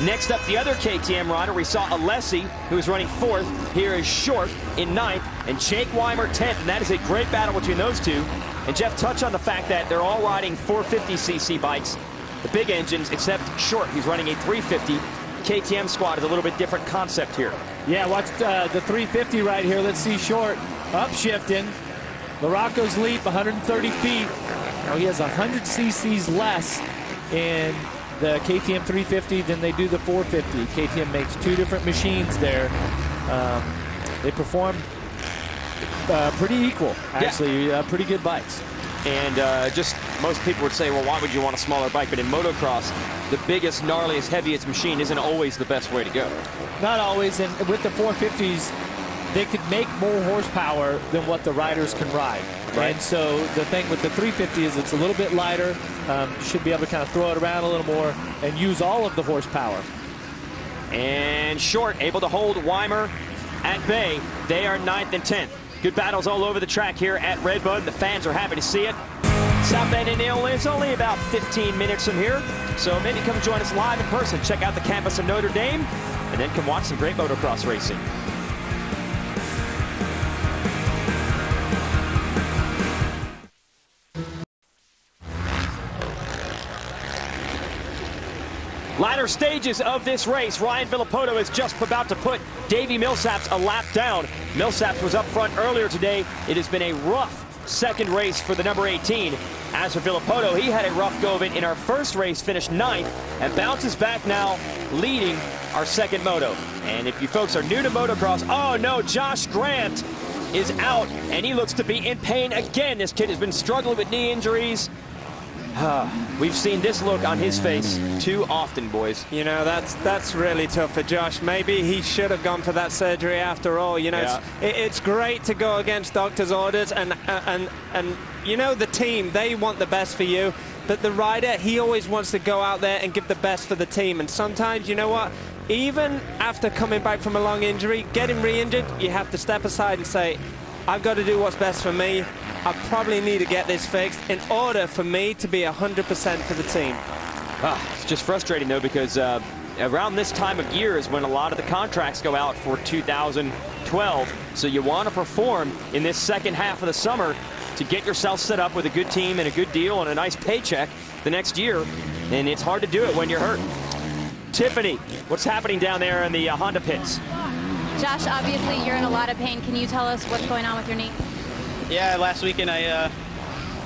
Next up, the other KTM rider, we saw Alessi, who is running 4th. Here is Short in 9th, and Jake Weimer 10th, and that is a great battle between those two. And Jeff, touch on the fact that they're all riding 450cc bikes, the big engines, except Short, who's running a 350. KTM squad is a little bit different concept here. Yeah, watch the 350 right here. Let's see Short upshifting. Larocco's leap, 130 feet. Oh, he has 100 cc's less in the KTM 350 than they do the 450. KTM makes 2 different machines there. They perform pretty equal, actually. Yeah. Pretty good bikes. And just most people would say, well, why would you want a smaller bike? But in motocross, the biggest, gnarliest, heaviest machine isn't always the best way to go. Not always. And with the 450s, they could make more horsepower than what the riders can ride. Right. And so the thing with the 350 is it's a little bit lighter. You should be able to kind of throw it around a little more and use all of the horsepower. And Short able to hold Weimer at bay. They are 9th and 10th. Good battles all over the track here at Redbud. The fans are happy to see it. South Bend, Indiana is only about 15 minutes from here. So maybe come join us live in person. Check out the campus of Notre Dame and then come watch some great motocross racing. Latter stages of this race, Ryan Villopoto is just about to put Davi Millsaps a lap down. Millsaps was up front earlier today. It has been a rough second race for the number 18. As for Villopoto, he had a rough go of it in our first race, finished 9th, and bounces back now, leading our second moto. And if you folks are new to motocross, oh no, Josh Grant is out, and he looks to be in pain again. This kid has been struggling with knee injuries. We've seen this look on his face too often, boys. You know, that's really tough for Josh. Maybe he should have gone for that surgery after all. You know, yeah. It's great to go against doctor's orders, and you know, the team, they want the best for you. But the rider, he always wants to go out there and give the best for the team. And sometimes, you know what? Even after coming back from a long injury, getting re-injured, you have to step aside and say, I've got to do what's best for me. I probably need to get this fixed in order for me to be 100% for the team. It's just frustrating, though, because around this time of year is when a lot of the contracts go out for 2012. So you want to perform in this second half of the summer to get yourself set up with a good team and a good deal and a nice paycheck the next year. And it's hard to do it when you're hurt. Tiffany, what's happening down there in the Honda pits? Josh, obviously you're in a lot of pain. Can you tell us what's going on with your knee? Yeah, last weekend I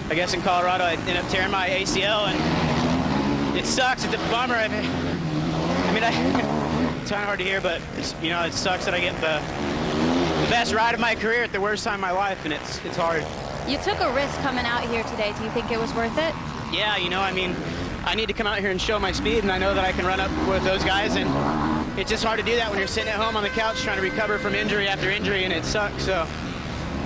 guess in Colorado I ended up tearing my ACL, and it sucks. It's a bummer. I mean, it's kind of hard to hear, but you know, it sucks that I get the best ride of my career at the worst time of my life, and it's hard. You took a risk coming out here today. Do you think it was worth it? Yeah, you know, I mean, I need to come out here and show my speed, and I know that I can run up with those guys, and it's just hard to do that when you're sitting at home on the couch trying to recover from injury after injury, and it sucks. So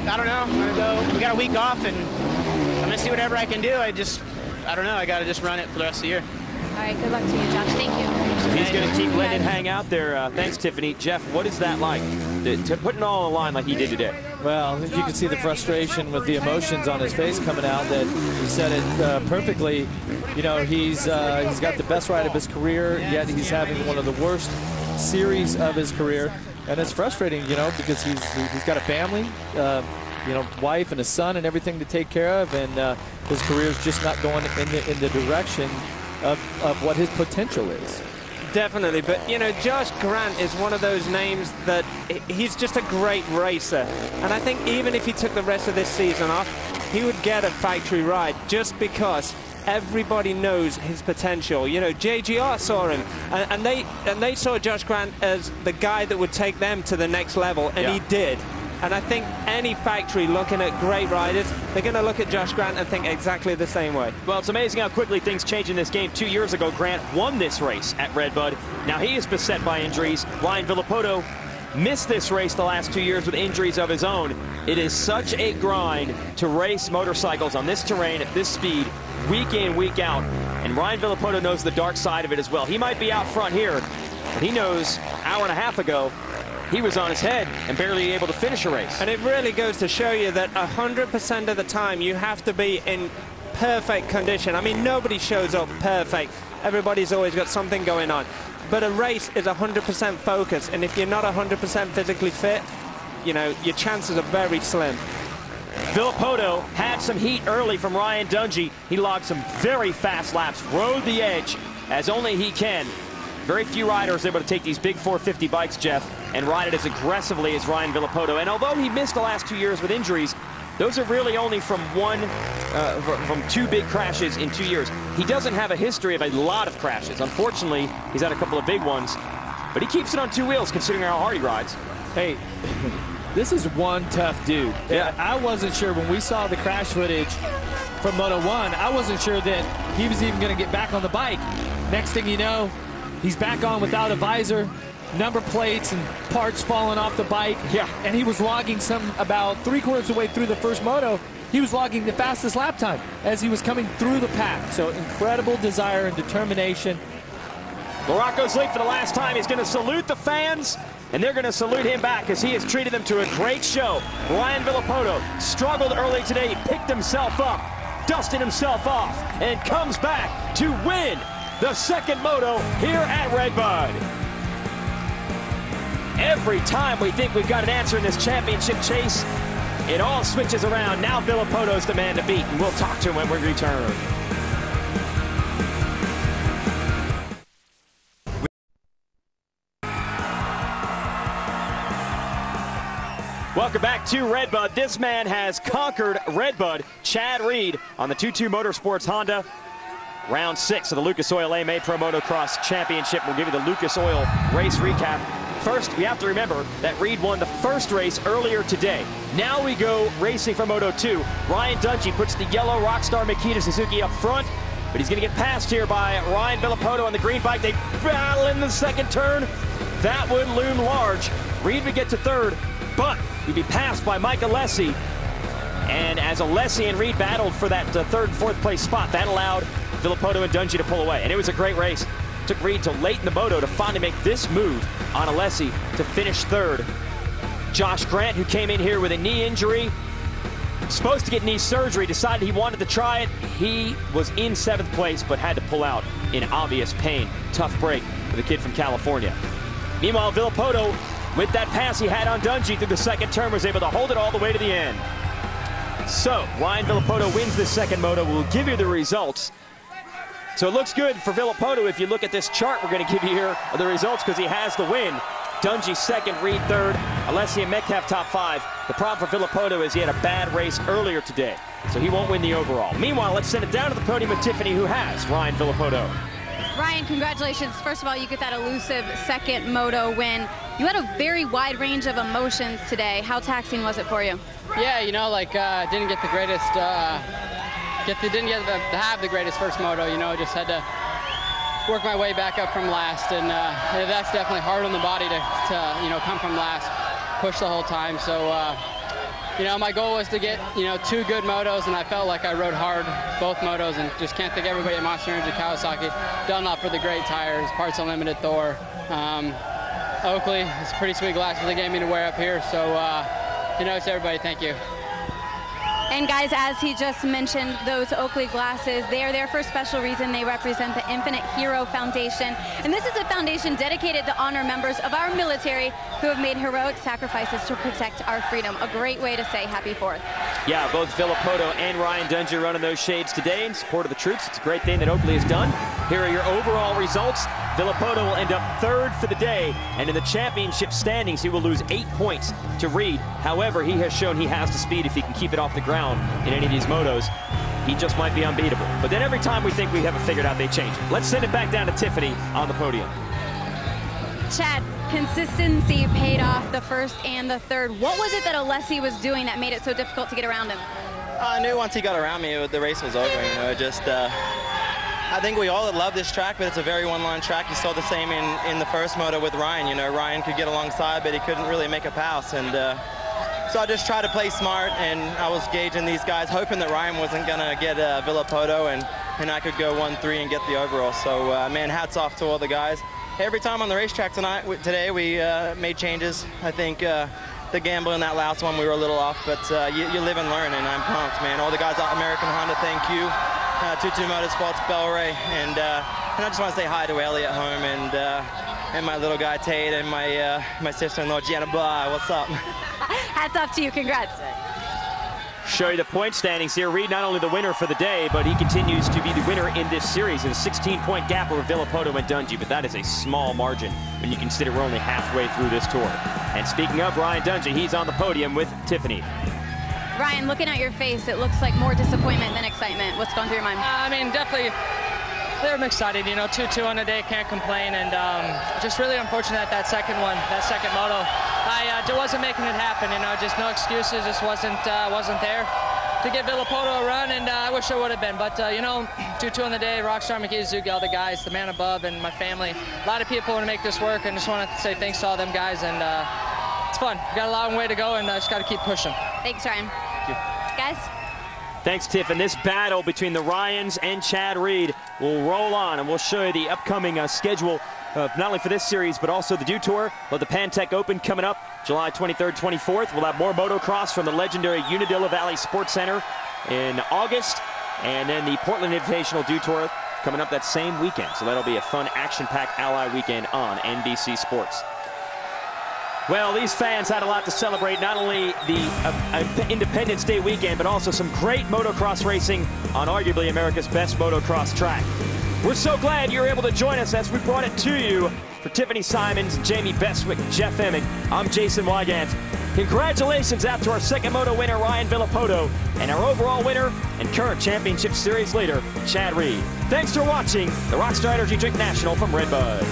I don't know. I'm gonna go. We got a week off, and I'm gonna see whatever I can do. I don't know. I gotta just run it for the rest of the year. All right. Good luck to you, Josh. Thank you. So he's gonna keep letting it hang out there. Thanks, Tiffany. Jeff, what is that like? To put it all on the line like he did today? Well, you can see the frustration with the emotions on his face coming out. That he said it perfectly. You know, he's got the best ride of his career, yet he's having one of the worst series of his career. And it's frustrating, you know, because he's got a family, you know, wife and a son and everything to take care of, and his career is just not going in the direction of what his potential is. Definitely, but you know, Josh Grant is one of those names that he's just a great racer, and I think even if he took the rest of this season off, he would get a factory ride just because everybody knows his potential. You know, JGR saw him, and they saw Josh Grant as the guy that would take them to the next level, and he did. And I think any factory looking at great riders, they're going to look at Josh Grant and think exactly the same way. Well, it's amazing how quickly things change in this game. 2 years ago, Grant won this race at Redbud. Now he is beset by injuries. Ryan Villopoto missed this race the last 2 years with injuries of his own. It is such a grind to race motorcycles on this terrain at this speed, week in, week out. And Ryan Villopoto knows the dark side of it as well. He might be out front here, but he knows an hour and a half ago, he was on his head and barely able to finish a race. And it really goes to show you that 100% of the time you have to be in perfect condition. I mean, nobody shows up perfect. Everybody's always got something going on. But a race is 100% focus, and if you're not 100% physically fit, you know, your chances are very slim. Villopoto had some heat early from Ryan Dungey. He logged some very fast laps, rode the edge as only he can. Very few riders able to take these big 450 bikes, Jeff, and ride it as aggressively as Ryan Villopoto. And although he missed the last 2 years with injuries, those are really only from from 2 big crashes in 2 years. He doesn't have a history of a lot of crashes. Unfortunately, he's had a couple of big ones, but he keeps it on 2 wheels considering how hard he rides. Hey, this is one tough dude. Yeah. I wasn't sure when we saw the crash footage from Moto 1, I wasn't sure that he was even going to get back on the bike. Next thing you know, he's back on without a visor, number plates and parts falling off the bike. Yeah. And he was logging about 3/4 of the way through the first moto. He was logging the fastest lap time as he was coming through the pack. So incredible desire and determination. Larocco's late for the last time. He's going to salute the fans, and they're going to salute him back as he has treated them to a great show. Ryan Villopoto struggled early today. He picked himself up, dusted himself off, and comes back to win the second moto here at Redbud. Every time we think we've got an answer in this championship chase, it all switches around. Now Villopoto's the man to beat, and we'll talk to him when we return. Welcome back to Redbud. This man has conquered Redbud. Chad Reed on the TwoTwo Motorsports Honda. Round 6 of the Lucas Oil AMA Pro Motocross Championship. We'll give you the Lucas Oil race recap. First, we have to remember that Reed won the first race earlier today. Now we go racing for Moto 2. Ryan Dungey puts the yellow Rockstar Makita Suzuki up front, but he's going to get passed here by Ryan Villopoto on the green bike. They battle in the second turn. That would loom large. Reed would get to third, but he'd be passed by Mike Alessi. And as Alessi and Reed battled for that third and fourth place spot, that allowed Villopoto and Dungey to pull away. And it was a great race. Took Reed till late in the moto to finally make this move on Alessi to finish third. Josh Grant, who came in here with a knee injury, supposed to get knee surgery, decided he wanted to try it. He was in 7th place, but had to pull out in obvious pain. Tough break for the kid from California. Meanwhile, Villopoto, with that pass he had on Dungey through the second turn, was able to hold it all the way to the end. So, Ryan Villopoto wins this second moto. We'll give you the results. So it looks good for Villopoto. If you look at this chart we're going to give you here are the results because he has the win. Dungey second, Reed third, Alessi and Metcalfe top 5. The problem for Villopoto is he had a bad race earlier today, so he won't win the overall. Meanwhile, let's send it down to the podium with Tiffany, who has Ryan Villopoto. Ryan, congratulations. First of all, you get that elusive second moto win. You had a very wide range of emotions today. How taxing was it for you? Yeah, you know, like didn't get the greatest, didn't get to have the greatest first moto. You know, just had to work my way back up from last, and that's definitely hard on the body to you know, come from last, push the whole time. So you know, my goal was to get, you know, 2 good motos, and I felt like I rode hard both motos, and just can't thank everybody at Monster Kawasaki. Dunlop for the great tires, Parts Unlimited, Thor, Oakley. It's pretty sweet glasses they gave me to wear up here. So you know, to everybody, thank you. And guys, as he just mentioned, those Oakley glasses, they are there for a special reason. They represent the Infinite Hero Foundation. And this is a foundation dedicated to honor members of our military who have made heroic sacrifices to protect our freedom. A great way to say Happy 4th. Yeah, both Villopoto and Ryan Dungey running those shades today in support of the troops. It's a great thing that Oakley has done. Here are your overall results. Villopoto will end up 3rd for the day, and in the championship standings, he will lose 8 points to Reed. However, he has shown he has the speed if he can keep it off the ground in any of these motos. He just might be unbeatable. But then every time we think we have it figured out, they change it. Let's send it back down to Tiffany on the podium. Chad, consistency paid off the first and the third. What was it that Alessi was doing that made it so difficult to get around him? I knew once he got around me, the race was over. You know, just I think we all love this track, but it's a very one-line track. You saw the same in the first moto with Ryan. You know, Ryan could get alongside, but he couldn't really make a pass. And so I just tried to play smart, and I was gauging these guys, hoping that Ryan wasn't going to get Villopoto, and I could go 1-3 and get the overall. So, man, hats off to all the guys. Every time on the racetrack today, we made changes. I think the gamble in that last one, we were a little off, but you live and learn, and I'm pumped, man. All the guys at American Honda, thank you. TwoTwo Motorsports, Bellray, and I just want to say hi to Ellie at home, and my little guy Tate, and my sister-in-law Gianna Bly. What's up? Hats off to you. Congrats. Show you the point standings here. Reed not only the winner for the day, but he continues to be the winner in this series. It's a 16-point gap over Villopoto and Dungey, but that is a small margin when you consider we're only halfway through this tour. And speaking of Ryan Dungey, he's on the podium with Tiffany. Ryan, looking at your face, it looks like more disappointment than excitement. What's going through your mind? I mean, definitely, they're excited. You know, 2-2 on the day, can't complain. And just really unfortunate that second moto. I wasn't making it happen. You know, just no excuses. Just wasn't there to give Villopoto a run, and I wish I would have been. But you know, 2-2 on the day. Rockstar, McKee, all the guys, the man above, and my family. A lot of people want to make this work, and just want to say thanks to all them guys. And it's fun. We got a long way to go, and just got to keep pushing. Thanks, Ryan. Thank you. Guys. Thanks, Tiff. And this battle between the Ryans and Chad Reed will roll on, and we'll show you the upcoming schedule, not only for this series, but also the Dew Tour. We'll have the Pantech Open coming up July 23rd, 24th. We'll have more motocross from the legendary Unadilla Valley Sports Center in August, and then the Portland Invitational Dew Tour coming up that same weekend. So that'll be a fun, action-packed Ally weekend on NBC Sports. Well, these fans had a lot to celebrate, not only the Independence Day weekend, but also some great motocross racing on arguably America's best motocross track. We're so glad you're able to join us as we brought it to you. For Tiffany Simons, Jamie Bestwick, Jeff Emmett, I'm Jason Wygant. Congratulations out to our second moto winner, Ryan Villopoto, and our overall winner and current championship series leader, Chad Reed. Thanks for watching the Rockstar Energy Drink National from Redbud.